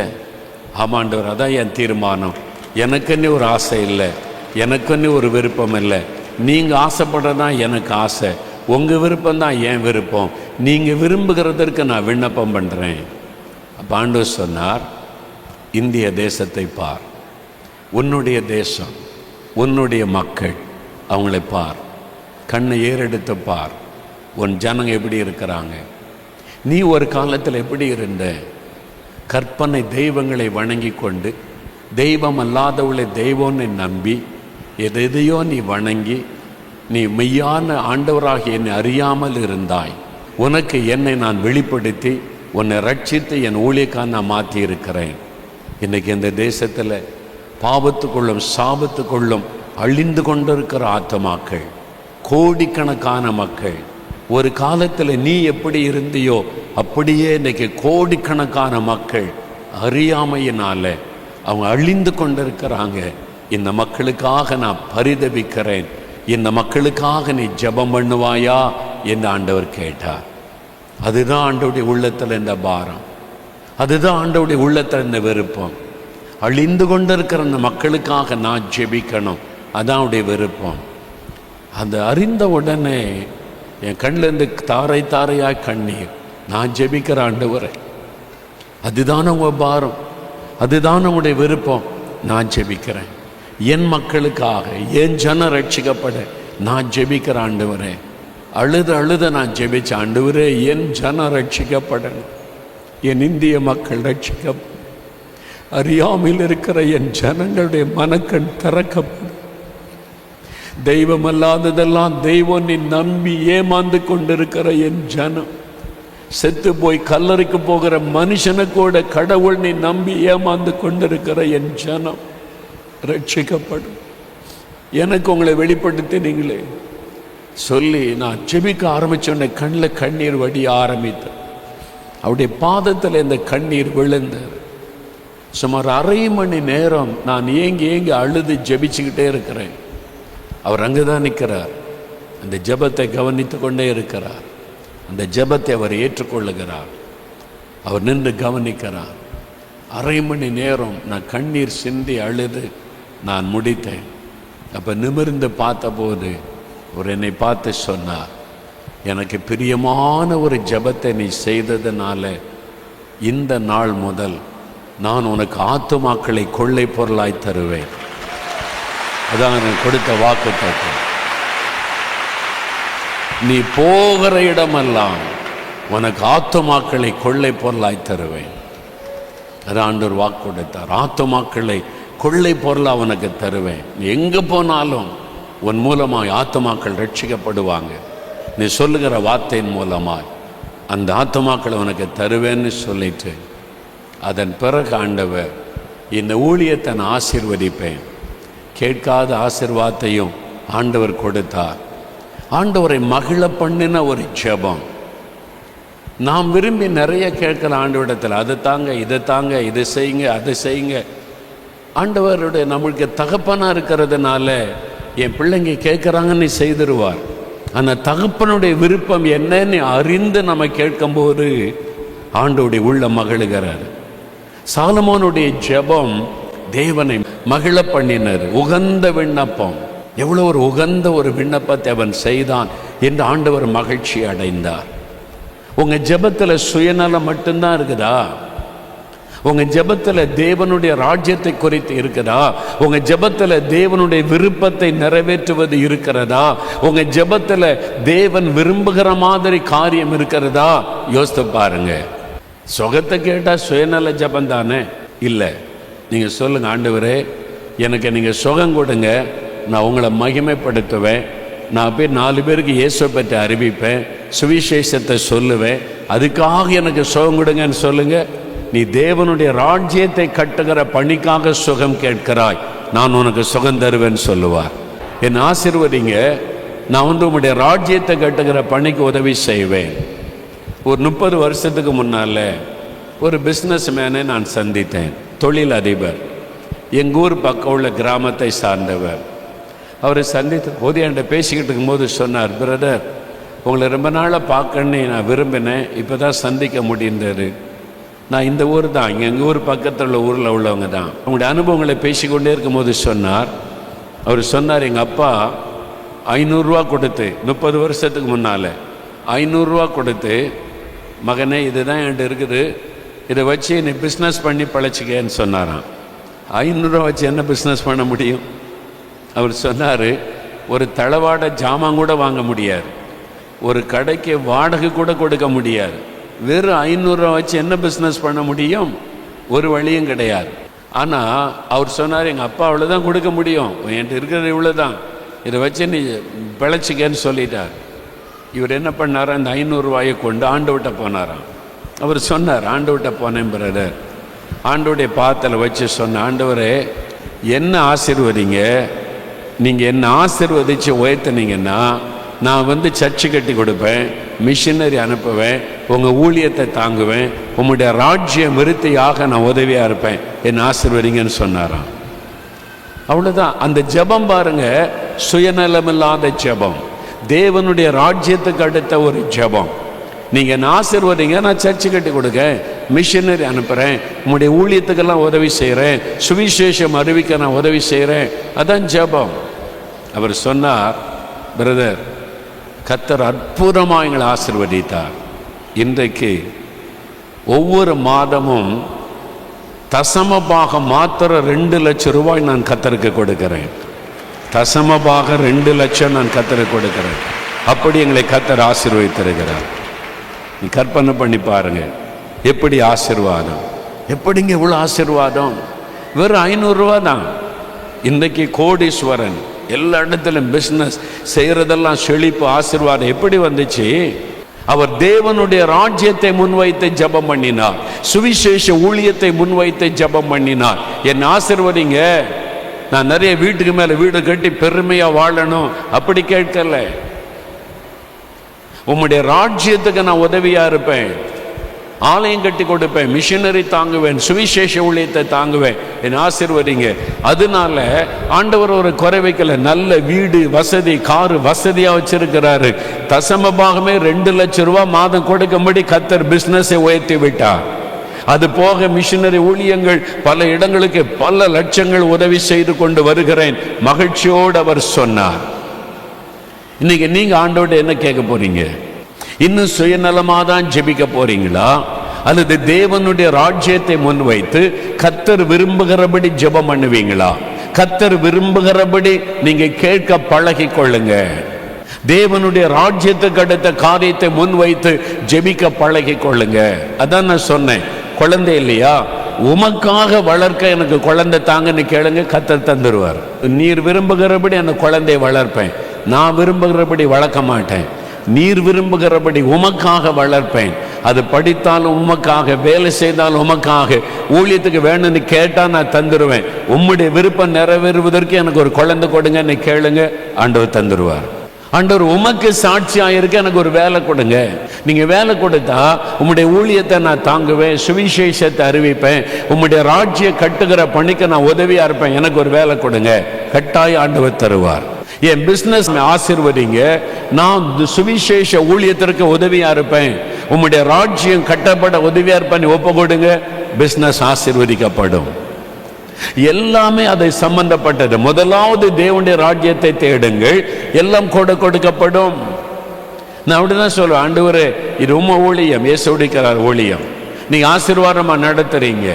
ஆமாண்டவர், அதான் என் தீர்மானம். எனக்குன்னு ஒரு ஆசை இல்லை, எனக்குன்னு ஒரு விருப்பம் இல்லை. நீங்கள் ஆசைப்படுறதான் எனக்கு ஆசை, உங்கள் விருப்பம்தான் என் விருப்பம். நீங்கள் விரும்புகிறதற்கு நான் விண்ணப்பம் பண்ணுறேன். அப்போ ஆண்டவர் சொன்னார், இந்திய தேசத்தை பார், உன்னுடைய தேசம், உன்னுடைய மக்கள், அவங்களை பார், கண்ணை ஏறெடுத்து பார். உன் ஜனங்க எப்படி இருக்கிறாங்க? நீ ஒரு காலத்தில் எப்படி இருந்த? கற்பனை தெய்வங்களை வணங்கி கொண்டு, தெய்வம் அல்லாதவளை தெய்வம்னு நம்பி எதையோ நீ வணங்கி, நீ மெய்யான ஆண்டவராக என்னை அறியாமல் இருந்தாய். உனக்கு என்னை நான் வெளிப்படுத்தி உன்னை ரட்சித்து என் ஊழியக்காக நான் மாற்றி இருக்கிறேன். இன்றைக்கி இந்த தேசத்தில் பாவத்துக்குள்ளும் சாபத்துக்குள்ளும் அழிந்து கொண்டிருக்கிற ஆத்மாக்கள், கோடிக்கணக்கான மக்கள். ஒரு காலத்தில் நீ எப்படி இருந்தியோ அப்படியே இன்றைக்கி கோடிக்கணக்கான மக்கள் அறியாமையினால அவங்க அழிந்து கொண்டிருக்கிறாங்க. இந்த மக்களுக்காக நான் பரிதபிக்கிறேன். இந்த மக்களுக்காக நீ ஜெபம் பண்ணுவாயா என்று ஆண்டவர் கேட்டார். அதுதான் ஆண்டவருடைய உள்ளத்தில் இந்த பாரம், அதுதான் ஆண்டவருடைய உள்ளத்தில் இந்த விருப்பம். அழிந்து கொண்டிருக்கிற அந்த மக்களுக்காக நான் ஜெபிக்கணும், அதான் அவருடைய விருப்பம். அந்த அறிந்த உடனே என் கண்ணிலேருந்து தாரை தாரையாக கண்ணீர். நான் ஜெபிக்கிற ஆண்டவரே, அதுதான் உங்கள் பாரம், அதுதான் உங்களுடைய விருப்பம். நான் ஜெபிக்கிறேன் என் மக்களுக்காக, என் ஜனம் ரட்சிக்கப்பட நான் ஜெபிக்கிற ஆண்டவரே. அழுத நான் ஜெபிச்ச ஆண்டவரே, என் ஜனம் ரட்சிக்கப்படணும், என் இந்திய மக்கள் ரட்சிக்கப்படும், அறியாமல் இருக்கிற என் ஜனங்களுடைய மனக்கண் திறக்கப்படும். தெய்வம் அல்லாததெல்லாம் தெய்வம் நீ நம்பி ஏமாந்து கொண்டிருக்கிற என் ஜனம், செத்து போய் கல்லறைக்கு போகிற மனுஷனை கூட கடவுள் நீ நம்பி ஏமாந்து கொண்டிருக்கிற என் ஜனம் ரட்சிக்கப்படும். எனக்கு உங்களை வெளிப்படுத்தினீங்களே சொல்லி நான் ஜெபிக்க ஆரம்பிச்சோன்னே கண்ணில் கண்ணீர் வடிய ஆரம்பித்தேன். அவருடைய பாதத்தில் இந்த கண்ணீர் விழுந்தார். சுமார் அரை மணி நேரம் நான் ஏங்கி அழுது ஜெபிச்சுக்கிட்டே இருக்கிறேன். அவர் அங்கே தான் நிற்கிறார், அந்த ஜெபத்தை கவனித்து கொண்டே இருக்கிறார். அந்த ஜெபத்தை அவர் ஏற்றுக்கொள்ளுகிறார். அவர் நின்று கவனிக்கிறார். அரை மணி நேரம் நான் கண்ணீர் சிந்தி அழுது நான் முடித்தேன். அப்போ நிமிர்ந்து பார்த்தபோது அவர் என்னை பார்த்து சொன்னார், எனக்கு பிரியமான ஒரு ஜெபத்தை நீ செய்ததுனால இந்த நாள் முதல் நான் உனக்கு ஆத்துமாக்களை கொள்ளை பொருளாய் தருவேன். அதான் எனக்கு கொடுத்த வாக்குத்தத்தம். நீ போகிற இடமெல்லாம் உனக்கு ஆத்துமாக்களை கொள்ளை பொருளாய் தருவேன். அதான் ஆண்டவர் வாக்கு கொடுத்தார். ஆத்துமாக்களை கொள்ளை பொருளா உனக்கு தருவேன். நீ எங்கே போனாலும் உன் மூலமாய் ஆத்துமாக்கள் ரட்சிக்கப்படுவாங்க. நீ சொல்லுகிற வார்த்தையின் மூலமாய் அந்த ஆத்துமாக்களை உனக்கு தருவேன்னு சொல்லிட்டு, அதன் பிறகு ஆண்டவர் இந்த ஊழியத்தை நான் ஆசீர்வதிப்பேன். கேட்காத ஆசீர்வாதத்தையும் ஆண்டவர் கொடுத்தார். ஆண்டவரை மகிழ பண்ணின ஒரு ஜெபம். நாம் விரும்பி நிறைய கேட்கல ஆண்டவரிடத்தில், அதை தாங்க, இதை தாங்க, இதை செய்யுங்க, அதை செய்யுங்க. ஆண்டவருடைய நம்மளுக்கு தகப்பனாக இருக்கிறதுனால என் பிள்ளைங்க கேட்குறாங்கன்னு செய்திருவார். அந்த தகப்பனுடைய விருப்பம் என்னன்னு அறிந்து நம்ம கேட்கும்போது ஆண்டவருடைய உள்ள மகிழுகிறார். சாலமோனுடைய ஜெபம் தேவனை மகிழ பண்ணினர். உகந்த விண்ணப்பம், எவ்வளோ ஒரு உகந்த ஒரு விண்ணப்பத்தை அவன் செய்தான் என்று ஆண்டவர் மகிழ்ச்சி அடைந்தார். உங்க ஜெபத்தில் சுயநலம் மட்டும்தான் இருக்குதா? உங்க ஜெபத்தில் தேவனுடைய ராஜ்யத்தை குறித்து இருக்குதா? உங்க ஜெபத்தில் தேவனுடைய விருப்பத்தை நிறைவேற்றுவது இருக்கிறதா? உங்க ஜெபத்தில் தேவன் விரும்புகிற மாதிரி காரியம் இருக்கிறதா? யோசித்து பாருங்க. சுகத்தை கேட்டால் சுயநல ஜெபம் தானே? இல்லை. நீங்கள் சொல்லுங்க, ஆண்டவரே எனக்கு நீங்கள் சுகம் கொடுங்க, நான் உங்களை மகிமைப்படுத்துவேன், நான் போய் 4 பேருக்கு இயேசுவை பற்றி அறிவிப்பேன், சுவிசேஷத்தை சொல்லுவேன், அதுக்காக எனக்கு சுகம் கொடுங்கன்னு சொல்லுங்க. நீ தேவனுடைய ராஜ்யத்தை கட்டுகிற பணிக்காக சுகம் கேட்கிறாய், நான் உனக்கு சுகம் தருவேன்னு சொல்லுவார். என் ஆசீர்வதிங்க, நான் உங்களுடைய ராஜ்யத்தை கட்டுகிற பணிக்கு உதவி செய்வேன். ஒரு 30 வருஷத்துக்கு முன்னால் ஒரு பிஸ்னஸ் மேனை நான் சந்தித்தேன். தொழில் அதிபர், எங்கள் ஊர் பக்கம் உள்ள கிராமத்தை சார்ந்தவர். அவரை சந்தித்த போது என்கிட்ட பேசிக்கிட்டு இருக்கும்போது சொன்னார், பிரதர் உங்களை ரொம்ப நாளாக பார்க்கணுன்னு நான் விரும்பினேன், இப்போ தான் சந்திக்க முடிந்தது. நான் இந்த ஊர் தான், இங்கே எங்கள் ஊர் பக்கத்தில் உள்ள ஊரில் உள்ளவங்க தான். அவங்களுடைய அனுபவங்களை பேசிக்கொண்டே இருக்கும்போது சொன்னார், அவர் சொன்னார், எங்கள் அப்பா 500 ரூபா கொடுத்து 30 வருஷத்துக்கு முன்னால் 500 ரூபா கொடுத்து, மகனே இதுதான் என்கிட்ட இருக்குது, இதை வச்சு நீ பிஸ்னஸ் பண்ணி பழச்சிக்கன்னு சொன்னாராம். 500 ரூபா வச்சு என்ன பிஸ்னஸ் பண்ண முடியும்? அவர் சொன்னார், ஒரு தளவாட ஜாமான் கூட வாங்க முடியாது, ஒரு கடைக்கு வாடகை கூட கொடுக்க முடியாது, வெறும் 500 ரூபா வச்சு என்ன பிஸ்னஸ் பண்ண முடியும்? ஒரு வழியும் கிடையாது. ஆனால் அவர் சொன்னார், எங்கள் அப்பா அவ்வளோதான் கொடுக்க முடியும், என்கிட்ட இருக்கிறது இவ்வளோ தான், இதை வச்சு நீ பிழைச்சிக்கன்னு சொல்லிட்டார். இவர் என்ன பண்ணாரா, இந்த 500 ரூபாயை கொண்டு ஆண்டவர்கிட்ட போனாராம். அவர் சொன்னார், ஆண்டவர்கிட்ட போனேன் பிரதர், ஆண்டவருடைய பாத்தில் வச்சு சொன்ன, ஆண்டவரே என்ன ஆசீர்வதிங்க, நீங்கள் என்ன ஆசீர்வதித்து உயர்த்தினீங்கன்னா நான் வந்து சர்ச்சு கட்டி கொடுப்பேன், மிஷினரி அனுப்புவேன், உங்கள் ஊழியத்தை தாங்குவேன், உங்களுடைய ராஜ்யம் விருத்தியாக நான் உதவியாக இருப்பேன், என் ஆசீர்வதிங்கன்னு சொன்னாராம். அவ்வளோதான். அந்த ஜெபம் பாருங்க, சுயநலமில்லாத ஜெபம், தேவனுடைய ராஜ்யத்துக்கு அடுத்த ஒரு ஜெபம். நீங்கள் என்ன ஆசீர்வதிங்க, நான் சர்ச்சு கட்டி கொடுக்க, மிஷினரி அனுப்புகிறேன், உங்களுடைய ஊழியத்துக்கெல்லாம் உதவி செய்கிறேன், சுவிசேஷம் அறிவிக்க நான் உதவி செய்கிறேன், அதான் ஜெபம். அவர் சொன்னார், பிரதர் கர்த்தர் அற்புதமாக எங்களை ஆசீர்வதித்தார். இன்றைக்கு ஒவ்வொரு மாதமும் தசமபாகம் மாத்திரம் 2 லட்சம் ரூபாய் நான் கர்த்தருக்கு கொடுக்கிறேன். தசமபாகம் 2 லட்சம் நான் கர்த்தருக்கு கொடுக்கிறேன். அப்படி எங்களை கர்த்தர் ஆசீர்வதித்திருக்கிறார். நீ கற்பனை பண்ணி பாருங்க, எப்படி ஆசீர்வாதம், எப்படிங்க இவ்வளோ ஆசீர்வாதம். வெறும் 500 ரூபா தான். இன்றைக்கு கோடீஸ்வரன், எல்லா இடத்துலையும் பிஸ்னஸ் செய்கிறதெல்லாம் செழிப்பு, ஆசீர்வாதம் எப்படி வந்துச்சு? அவர் தேவனுடைய ராஜ்யத்தை முன்வைத்து ஜெபம் பண்ணினார், சுவிசேஷ ஊழியத்தை முன்வைத்து ஜெபம் பண்ணினார். என் ஆசீர்வதிங்க, நான் நிறைய வீட்டுக்கு மேலே வீடு கட்டி பெருமையாக வாழணும் அப்படி கேட்கல, உம்முடைய ராஜ்யத்துக்கு நான் உதவியா இருப்பேன், ஆலயம் கட்டி கொடுப்பேன், மிஷினரி தாங்குவேன், சுவிசேஷ ஊழியத்தை தாங்குவேன், என் ஆசீர்வதிங்க. அதனால ஆண்டவர் ஒரு குறை வைக்கல, நல்ல வீடு வசதி, காரு வசதியா வச்சிருக்கிறாரு. தசமபாகமே 2 லட்சம் ரூபாய் மாதம் கொடுக்கும்படி கர்த்தர் பிசினஸை உயர்த்தி விட்டார். அது போக மிஷினரி ஊழியங்கள் பல இடங்களுக்கு பல லட்சங்கள் உதவி செய்து கொண்டு வருகிறேன், மகிழ்ச்சியோடு அவர் சொன்னார். இன்னைக்கு நீங்க ஆண்டவர்கிட்ட என்ன கேட்க போறீங்க? இன்னும் சுயநலமாக தான் ஜெபிக்க போறீங்களா, அல்லது தேவனுடைய ராஜ்யத்தை முன்வைத்து கர்த்தர் விரும்புகிறபடி ஜெபம் பண்ணுவீங்களா? கர்த்தர் விரும்புகிறபடி நீங்க கேட்க பழகி கொள்ளுங்க. தேவனுடைய ராஜ்யத்துக்கு அடுத்த காரியத்தை முன்வைத்து ஜெபிக்க பழகி கொள்ளுங்க. அதான் நான் சொன்னேன், குழந்தை இல்லையா, உமக்காக வளர்க்க எனக்கு குழந்தை தாங்கன்னு கேளுங்க, கர்த்தர் தந்துடுவார். நீர் விரும்புகிறபடி அந்த குழந்தையை வளர்ப்பேன், நான் விரும்புகிறபடி வளர்க்க மாட்டேன், நீர் விரும்புகிறபடி உமக்காக வளர்ப்பேன். அது படித்தாலும் உமக்காக, வேலை செய்தாலும் உமக்காக, ஊழியத்துக்கு வேணும்னு கேட்டால் நான் தந்துடுவேன். உம்முடைய விருப்பம் நிறைவேறுவதற்கு எனக்கு ஒரு குழந்தை கொடுங்கன்னு கேளுங்க, ஆண்டவர் தந்துடுவார். ஆண்டவர் உமக்கு சாட்சியாக இருக்க எனக்கு ஒரு வேலை கொடுங்க. நீங்க வேலை கொடுத்தா உம்முடைய ஊழியத்தை நான் தாங்குவேன், சுவிசேஷத்தை அறிவிப்பேன், உம்முடைய ராஜ்ய கட்டுகிற பணிக்கு நான் உதவியா இருப்பேன், எனக்கு ஒரு வேலை கொடுங்க, கட்டாய ஆண்டவர் தருவார். என் பிசினஸ் ஆசீர்வதிங்க, நான் சுவிசேஷ ஊழியத்திற்கு உதவியா இருப்பேன், உம்முடைய ராஜ்யம் கட்டப்பட உதவியா இருப்பேன் ஒப்பு கொடுங்க, பிசினஸ் ஆசீர்வதிக்கப்படும். எல்லாமே அதை சம்பந்தப்பட்டது. முதலாவது தேவனுடைய ராஜ்யத்தை தேடுங்கள், எல்லாம் கொடுக்கப்படும். நான் அப்படிதான் சொல்லுவேன், ஆண்டவரே இது உம்ம ஊழியம், இயேசுவுடைய ஊழியம், நீங்க ஆசீர்வாதமா நடத்துறீங்க,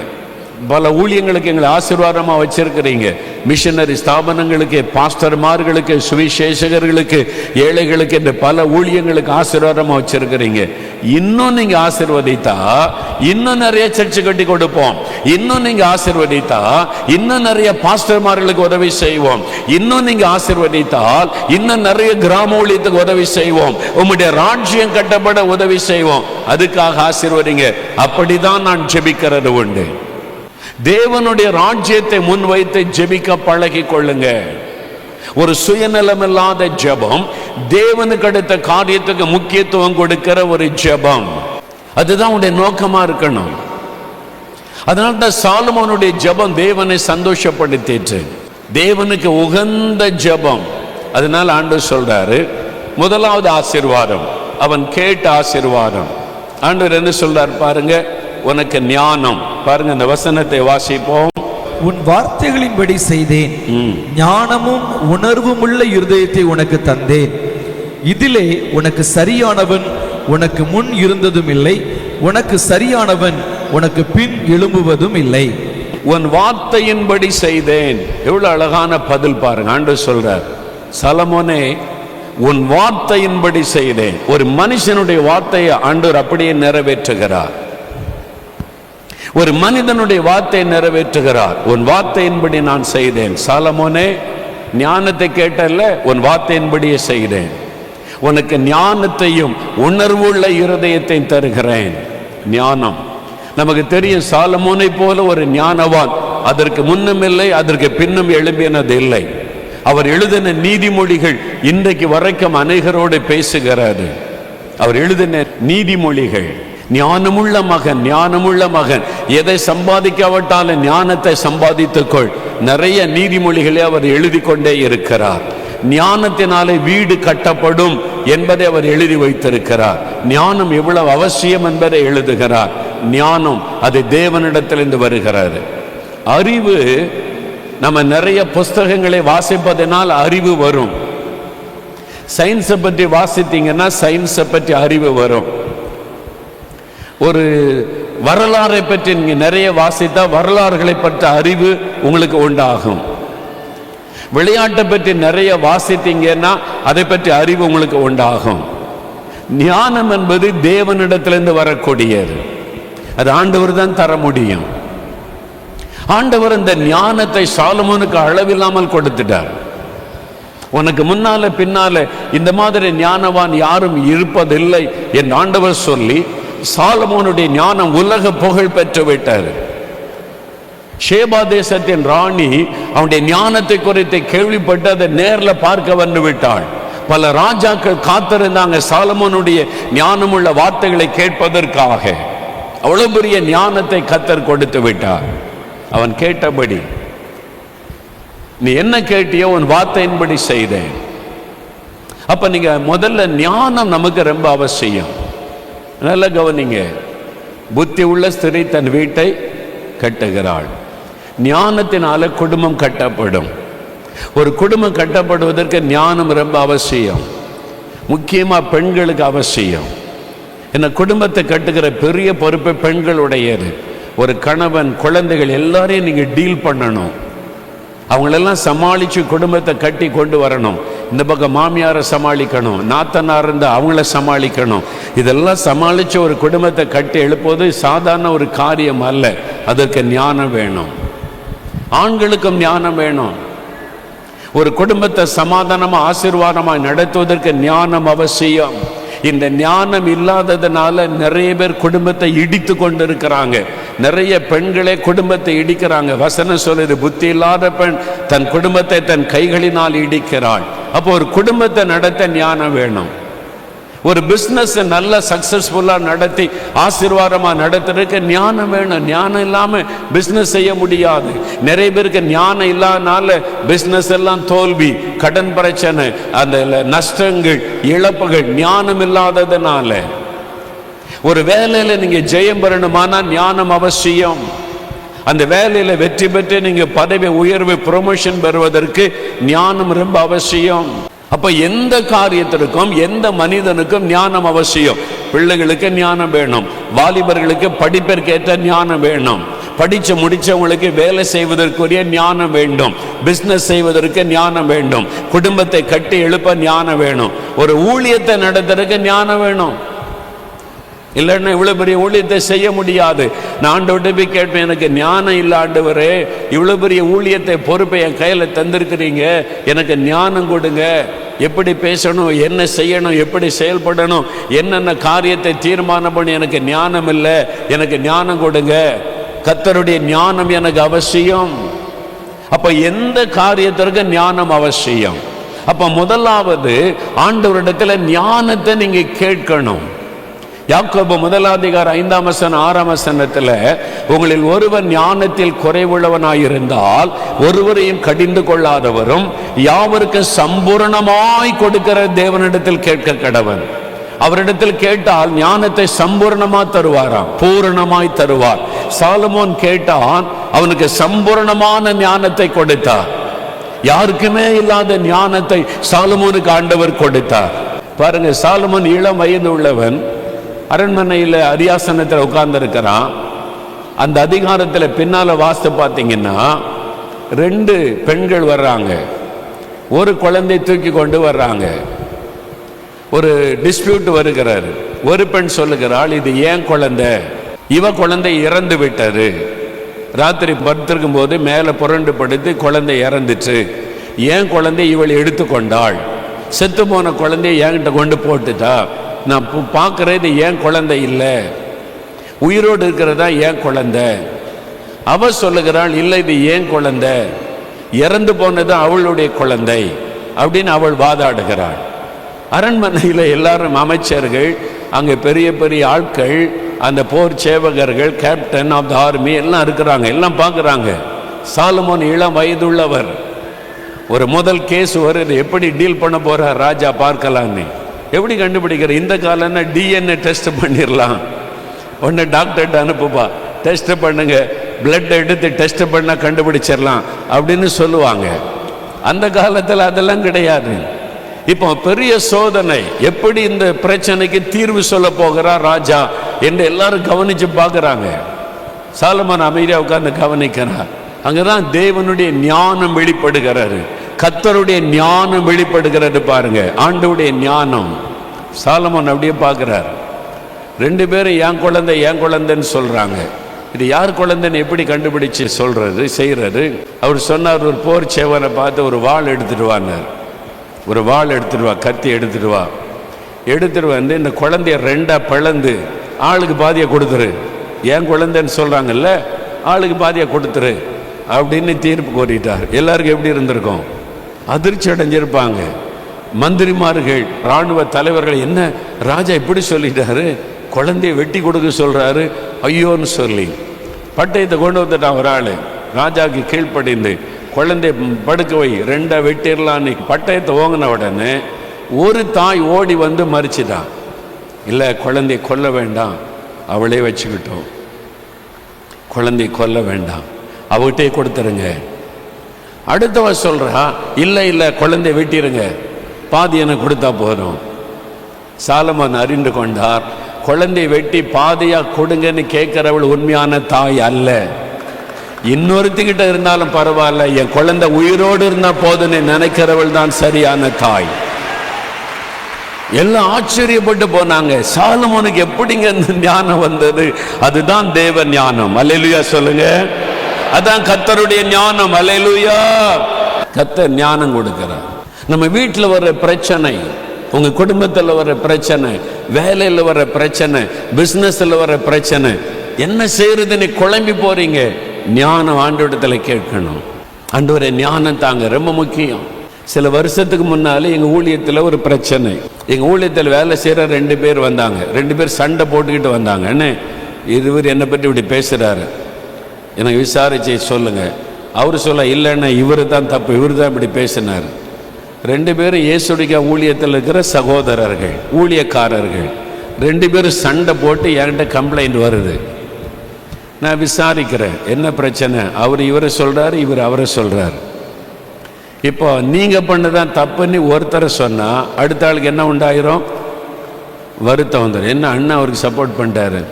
பல ஊழியங்களுக்கு எங்களை ஆசீர்வாதமா வச்சிருக்கிறீங்க, மிஷனரி ஸ்தாபனங்களுக்கு, பாஸ்டர்மார்களுக்கு, சுவிசேஷகர்களுக்கு, ஏழைகளுக்கு என்று பல ஊழியங்களுக்கு ஆசீர்வாதமா வச்சிருக்கிறீங்க. இன்னும் நீங்க ஆசீர்வதித்தா இன்னும் நிறைய சர்ச்சை கட்டி கொடுப்போம், இன்னும் நீங்க ஆசீர்வதித்தா இன்னும் நிறைய பாஸ்டர்மார்களுக்கு உதவி செய்வோம், இன்னும் நீங்க ஆசீர்வதித்தால் இன்னும் நிறைய கிராம ஊழியத்துக்கு உதவி செய்வோம், உம்முடைய ராஜ்யம் கட்டப்பட உதவி செய்வோம். அதுக்காக ஆசீர்வதிங்க. அப்படிதான் நான் ஜெபிக்கிறது உண்டு. தேவனுடைய ராஜ்யத்தை முன்வைத்து ஜெபிக்க பழகி கொள்ளுங்க. ஒரு சுயநலமில்லாத ஜெபம், தேவனுக்கு அடுத்த காரியத்துக்கு முக்கியத்துவம் கொடுக்கிற ஒரு ஜெபம், அதுதான் உடைய நோக்கமா இருக்கணும். அதனால்தான் சாலமோனுடைய ஜெபம் தேவனை சந்தோஷப்படுத்திற்று, தேவனுக்கு உகந்த ஜெபம். அதனால ஆண்டவர் சொல்றாரு, முதலாவது ஆசீர்வாதம், அவன் கேட்ட ஆசீர்வாதம். ஆண்டவர் என்ன சொல்றார் பாருங்க, உனக்கு ஞானம். பாருங்க அந்த வசனத்தை வாசிப்போம்.
உன் வார்த்தைகளின்படி செய்தேன், ஞானமும் உணர்வும் உள்ள இருதயத்தை உனக்கு தந்தேன். இதிலே உனக்கு சரியானவன் உனக்கு முன் இருந்ததும் இல்லை, உனக்கு சரியானவன் உனக்கு பின் எழும்புவதும் இல்லை.
உன் வார்த்தையின்படி செய்தேன். எவ்வளவு அழகான பதில் பாருங்க. ஆண்டவர் சொல்றார், சாலமோனே உன் வார்த்தையின்படி செய்தேன். ஒரு மனுஷனுடைய வார்த்தையை ஆண்டவர் அப்படியே நிறைவேற்றுகிறார், ஒரு மனிதனுடைய வார்த்தையை நிறைவேற்றுகிறார். உன் வார்த்தையின்படி நான் செய்தேன். சாலமோனே ஞானத்தை கேட்டல்ல, உன் வார்த்தையின்படியே செய்தேன். உனக்கு ஞானத்தையும் உணர்வுள்ள இருதயத்தையும் தருகிறேன். ஞானம் நமக்கு தெரியும், சாலமோனை போல ஒரு ஞானவான் அதற்கு முன்னும் இல்லை, அதற்கு பின்னும் எழும்பினது இல்லை. அவர் எழுதின நீதிமொழிகள் இன்றைக்கு வரைக்கும் அநேகரோடு பேசுகிறாரு. அவர் எழுதின நீதிமொழிகள், ஞானமுள்ள மகன், ஞானமுள்ள மகன், எதை சம்பாதிக்காவிட்டாலும் ஞானத்தை சம்பாதித்துக்கொள். நிறைய நீதிமொழிகளை அவர் எழுதி கொண்டே இருக்கிறார். ஞானத்தினாலே வீடு கட்டப்படும் என்பதை அவர் எழுதி வைத்திருக்கிறார். ஞானம் எவ்வளவு அவசியம் என்பதை எழுதுகிறார். ஞானம் அது தேவனிடத்திலிருந்து வருகிறது. அறிவு, நம்ம நிறைய புஸ்தகங்களை வாசிப்பதனால் அறிவு வரும். சயின்ஸை பற்றி வாசித்தீங்கன்னா சயின்ஸை பற்றி அறிவு வரும். ஒரு வரலாறை பற்றி நீங்க நிறைய வாசித்தா வரலாறுகளை பற்ற அறிவு உங்களுக்கு உண்டாகும். விளையாட்டை பற்றி நிறைய வாசித்தீங்கன்னா அதை பற்றி அறிவு உங்களுக்கு உண்டாகும். ஞானம் என்பது தேவனிடத்திலிருந்து வரக்கூடியது, அது ஆண்டவர் தான் தர முடியும். ஆண்டவர் இந்த ஞானத்தை சாலமோனுக்கு அளவில்லாமல் கொடுத்துட்டார். உனக்கு முன்னால பின்னால இந்த மாதிரி ஞானவான் யாரும் இருப்பதில்லை என்று ஆண்டவர் சொல்லி சாலமோனுடைய ஞானம் உலக புகழ் பெற்று விட்டார். ஷேபா தேசத்தின் ராணி அவனுடைய ஞானத்தை குறித்து கேள்விப்பட்டு அதை நேரில் பார்க்க வந்து விட்டாள். பல ராஜாக்கள் காத்திருந்தாங்க சாலமோனுடைய ஞானமுள்ள வார்த்தைகளை கேட்பதற்காக. அவ்வளவு பெரிய ஞானத்தை கர்த்தர் கொடுத்து விட்டார். அவன் கேட்டபடி, நீ என்ன கேட்டியோ உன் வார்த்தையின்படி செய்தேன். அப்ப நீங்க முதல்ல ஞானம் நமக்கு ரொம்ப அவசியம். நல்ல கவனிங்க, புத்தி உள்ள ஸ்திரீ தன் வீட்டை கட்டுகிறாள். ஞானத்தினால குடும்பம் கட்டப்படும். ஒரு குடும்பம் கட்டப்படுவதற்கு ஞானம் ரொம்ப அவசியம். முக்கியமா பெண்களுக்கு அவசியம். என்ன, குடும்பத்தை கட்டுகிற பெரிய பொறுப்பு பெண்களுடையது. ஒரு கணவன், குழந்தைகள் எல்லாரையும் நீங்க டீல் பண்ணணும். அவங்களெல்லாம் சமாளிச்சு குடும்பத்தை கட்டி கொண்டு வரணும். இந்த பக்கம் மாமியாரை சமாளிக்கணும், நாத்தனார் இருந்தால் அவங்கள சமாளிக்கணும். இதெல்லாம் சமாளித்து ஒரு குடும்பத்தை கட்டி எழுப்புவது சாதாரண ஒரு காரியம் அல்ல. அதற்கு ஞானம் வேணும். ஆண்களுக்கும் ஞானம் வேணும். ஒரு குடும்பத்தை சமாதானமாக ஆசீர்வாதமாக நடத்துவதற்கு ஞானம் அவசியம். இந்த ஞானம் இல்லாததுனால நிறைய பேர் குடும்பத்தை இடித்து கொண்டு இருக்கிறாங்க. நிறைய பெண்களே குடும்பத்தை இடிக்கிறாங்க. வசனம் சொல்லுது, புத்தி இல்லாத பெண் தன் குடும்பத்தை தன் கைகளினால் இடிக்கிறாள். அப்போ ஒரு குடும்பத்தை நடத்த ஞானம் வேணும். ஒரு பிஸ்னஸ் நல்ல சக்சஸ்ஃபுல்லாக நடத்தி ஆசீர்வாதமாக நடத்துறதுக்கு ஞானம் வேணும். ஞானம் இல்லாமல் பிஸ்னஸ் செய்ய முடியாது. நிறைய பேருக்கு ஞானம் இல்லாதனால பிஸ்னஸ் எல்லாம் தோல்வி, கடன் பிரச்சனை, அந்த நஷ்டங்கள், இழப்புகள் ஞானம் இல்லாததுனால. ஒரு வேலையில் நீங்க ஜெயம் பெறணுமானா ஞானம் அவசியம். அந்த வேலையில வெற்றி பெற்று நீங்க பதவி உயர்வு ப்ரொமோஷன் பெறுவதற்கு ஞானம் ரொம்ப அவசியம். அப்ப எந்த காரியத்திற்கும் எந்த மனிதனுக்கும் ஞானம் அவசியம். பிள்ளைகளுக்கு ஞானம் வேணும், வாலிபர்களுக்கு படிப்பிற்கேற்ற ஞானம் வேணும், படிச்சு முடிச்சவங்களுக்கு வேலை செய்வதற்குரிய ஞானம் வேண்டும், பிசினஸ் செய்வதற்கு ஞானம் வேண்டும், குடும்பத்தை கட்டி எழுப்ப ஞானம் வேணும், ஒரு ஊழியத்தை நடத்துறதுக்கு ஞானம் வேணும். இல்லைன்னா இவ்வளவு பெரிய ஊழியத்தை செய்ய முடியாது. நான் ஆண்டவர்கிட்ட போய் கேட்பேன், எனக்கு ஞானம் இல்லை ஆண்டவரே, இவ்வளவு பெரிய ஊழியத்தை பொறுப்பை என் கையில தந்திருக்கிறீங்க, எனக்கு ஞானம் கொடுங்க, எப்படி பேசணும், என்ன செய்யணும், எப்படி செயல்படணும், என்னென்ன காரியத்தை தீர்மானம் பண்ணி எனக்கு ஞானம் இல்லை, எனக்கு ஞானம் கொடுங்க. கர்த்தருடைய ஞானம் எனக்கு அவசியம். அப்ப எந்த காரியத்திற்கு ஞானம் அவசியம். அப்ப முதலாவது ஆண்டவரிடத்துல ஞானத்தை நீங்க கேட்கணும். யாக்கோபு 1:5-6 உங்களில் ஒருவன் ஞானத்தில் குறைவுள்ளவனாயிருந்தால் ஒருவரையும் கடிந்து கொள்ளாதவரும் யாவருக்கு சம்பூர்ணமாய் கொடுக்கிற தேவனிடத்தில் கேட்க கடவன். அவரிடத்தில் கேட்டால் ஞானத்தை சம்பூர்ணமா தருவாராம், பூரணமாய் தருவார். சாலமோன் கேட்டான், அவனுக்கு சம்பூர்ணமான ஞானத்தை கொடுத்தார். யாருக்குமே இல்லாத ஞானத்தை சாலமோனுக்கு ஆண்டவர் கொடுத்தார். பாருங்க, சாலமோன் இளம் வயது உள்ளவன், அரண்மனையில் அரியாசனத்தில் உட்கார்ந்து இருக்கிறான். அந்த அதிகாரத்தில் பின்னால வாஸ்து பார்த்தீங்கன்னா 2 பெண்கள் வர்றாங்க, ஒரு குழந்தை தூக்கி கொண்டு வர்றாங்க. ஒரு டிஸ்பியூட் வருகிறார். ஒரு பெண் சொல்லுகிறாள், இது ஏன் குழந்தை, இவ குழந்தை இறந்து விட்டாரு, ராத்திரி படுத்திருக்கும் போது மேலே புரண்டு படுத்து குழந்தை இறந்துச்சு, ஏன் குழந்தை இவள் எடுத்துக்கொண்டாள், செத்து போன குழந்தைய என்கிட்ட கொண்டு போட்டுட்டா, நான் பார்க்கறது ஏன் குழந்தை இல்லை, உயிரோடு இருக்கிறதா ஏன் குழந்தை. அவ சொல்லுகிறாள், இல்லை இது ஏன் குழந்தை, இறந்து போனது அவளுடைய குழந்தை அப்படின்னு அவள் வாதாடுகிறாள். அரண்மனையில் எல்லாரும் அமைச்சர்கள், அங்கே பெரிய பெரிய ஆட்கள், அந்த போர் சேவகர்கள், கேப்டன் ஆஃப் த ஆர்மி எல்லாம் இருக்கிறாங்க, எல்லாம் பார்க்குறாங்க. சாலமோன் இளம் வயதுள்ளவர். ஒரு முதல் கேஸ் வருது, எப்படி டீல் பண்ண போறார் ராஜா பார்க்கலான்னு. எப்படி கண்டுபிடிக்கிற, இந்த காலம்னா DNA டெஸ்ட் பண்ணிடலாம், உடனே டாக்டர்கிட்ட அனுப்புப்பா, டெஸ்ட் பண்ணுங்க, பிளட் எடுத்து டெஸ்ட் பண்ண கண்டுபிடிச்சிடலாம் அப்படின்னு சொல்லுவாங்க. அந்த காலத்தில் அதெல்லாம் கிடையாது. இப்போ பெரிய சோதனை, எப்படி இந்த பிரச்சனைக்கு தீர்வு சொல்ல போகிறார் ராஜா என்று எல்லாரும் கவனிச்சு பார்க்குறாங்க. சாலமோன் அமைதியா உட்கார்ந்து கவனிக்கிறார். அங்கதான் தேவனுடைய ஞானம் வெளிப்படுகிறாரு, கர்த்தருடைய ஞானம் வெளிப்படுகிறது. பாருங்க, ஆண்டவருடைய ஞானம். சாலமோன் அப்படியே பார்க்கிறார். 2 பேரும் என் குழந்தை என் குழந்தைன்னு சொல்றாங்க. இது யார் குழந்தைன்னு எப்படி கண்டுபிடிச்சு சொல்றது செய்யறது? அவர் சொன்னார், ஒரு போர் சேவனை பார்த்து ஒரு வாள் எடுத்துட்டு வான்னார். ஒரு வாள் எடுத்துட்டு வா, கத்தி எடுத்துட்டு வா, எடுத்துட்டு வந்து இந்த குழந்தைய 2ஆ பிளந்து ஆளுக்கு பாதியை கொடுத்துரு, என் குழந்தைன்னு சொல்றாங்கல்ல, ஆளுக்கு பாதியை கொடுத்துரு அப்படின்னு தீர்ப்பு கோரிட்டார். எல்லாருக்கும் எப்படி இருந்திருக்கும்? அதிர்ச்சி அடைஞ்சிருப்பாங்க. மந்திரிமார்கள், இராணுவ தலைவர்கள், என்ன ராஜா இப்படி சொல்லிட்டாரு, குழந்தைய வெட்டி கொடுக்க சொல்றாரு, ஐயோன்னு சொல்லி பட்டயத்தை கொண்டு வந்துட்டான் ஒரு ஆளு. ராஜாவுக்கு கீழ்ப்படிந்து குழந்தை படுக்க வை, 2ஆ வெட்டிடலான்னு பட்டயத்தை ஓங்கின உடனே ஒரு தாய் ஓடி வந்து மறிச்சிட்டான். இல்லை, குழந்தைய கொல்ல வேண்டாம், அவளே வச்சுக்கிட்டோம், குழந்தைய கொல்ல வேண்டாம், அவகிட்டே கொடுத்துருங்க. அடுத்தவ சொல்றா, இல்லை இல்லை குழந்தைய வெட்டிருங்க, பாதி எனக்கு கொடுத்தா போதும். சாலமோன் அறிந்து கொண்டார், குழந்தைய வெட்டி பாதியா கொடுங்கன்னு கேட்கிறவள் உண்மையான தாய் அல்ல. இன்னொருத்திக்கிட்ட இருந்தாலும் பரவாயில்ல, என் குழந்தை உயிரோடு இருந்தா போதுன்னு நினைக்கிறவள் தான் சரியான தாய். எல்லாம் ஆச்சரியப்பட்டு போனாங்க, சாலமோனுக்கு எப்படிங்க இந்த ஞானம் வந்தது? அதுதான் தேவ ஞானம். அல்லேலூயா சொல்லுங்க. அதான் கர்த்தருடைய ஞானம். அல்லேலூயா. கர்த்தர் ஞானம் கொடுக்கிறார். நம்ம வீட்டில் வர்ற பிரச்சனை, உங்க குடும்பத்தில் வர்ற பிரச்சனை, வேலையில் வர்ற பிரச்சனை, பிசினஸ்ல வர்ற பிரச்சனை, என்ன செய்யறதுன்னு குழம்பி போறீங்க, ஞானம் ஆண்டவரிடத்துல கேட்கணும். ஆண்டவரே ஞானம் தாங்க, ரொம்ப முக்கியம். சில வருஷத்துக்கு முன்னாலே எங்க ஊழியத்தில் ஒரு பிரச்சனை, எங்கள் ஊழியத்தில் வேலை செய்கிற 2 பேர் வந்தாங்க. 2 பேர் சண்டை போட்டுக்கிட்டு வந்தாங்க. என்ன இவர் என்னை பற்றி இப்படி பேசுகிறாரு, எனக்கு விசாரிச்சு சொல்லுங்கள். அவர் சொல்ல, இல்லைன்னா இவர் தான் தப்பு, இவர் தான் இப்படி பேசினார். 2 பேரும் இயேசுடைய ஊழியத்தில் இருக்கிற சகோதரர்கள், ஊழியக்காரர்கள். 2 பேரும் சண்டை போட்டு என்கிட்ட கம்ப்ளைண்ட் வருது. நான் விசாரிக்கிறேன், என்ன பிரச்சனை? அவர் இவரை சொல்கிறாரு, இவர் அவரை சொல்கிறார். இப்போ நீங்கள் பண்ணதான் தப்புன்னு ஒருத்தரை சொன்னால் அடுத்த ஆளுக்கு என்ன உண்டாயிரும்? வருத்தம் வந்துடும். என்ன அண்ணன் அவருக்கு சப்போர்ட் பண்ணிட்டாரு,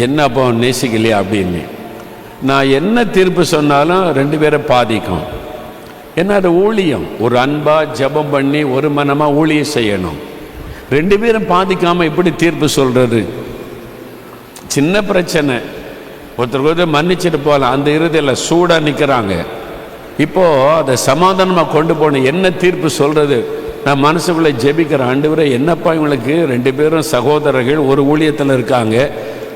என்ன அப்போ நேசிக்கலையா அப்படின்னு. நான் என்ன தீர்ப்பு சொன்னாலும் 2 பேரை பாதிக்கும். ஏன்னா அது ஊழியம். ஒரு அன்பாக ஜெபம் பண்ணி ஒரு மனமாக ஊழியம் செய்யணும். 2 பேரும் பாதிக்காமல் எப்படி தீர்ப்பு சொல்கிறது? சின்ன பிரச்சனை, ஒருத்தருக்கு மன்னிச்சுட்டு போகலாம். அந்த இறுதியில் சூடாக நிற்கிறாங்க. இப்போது அதை சமாதானமாக கொண்டு போகணும். என்ன தீர்ப்பு சொல்கிறது? நான் மனசுக்குள்ளே ஜெபிக்கிறேன், ஆண்டவரே என்னப்பா இவங்களுக்கு 2 பேரும் சகோதரர்கள் ஒரு ஊழியத்தில் இருக்காங்க,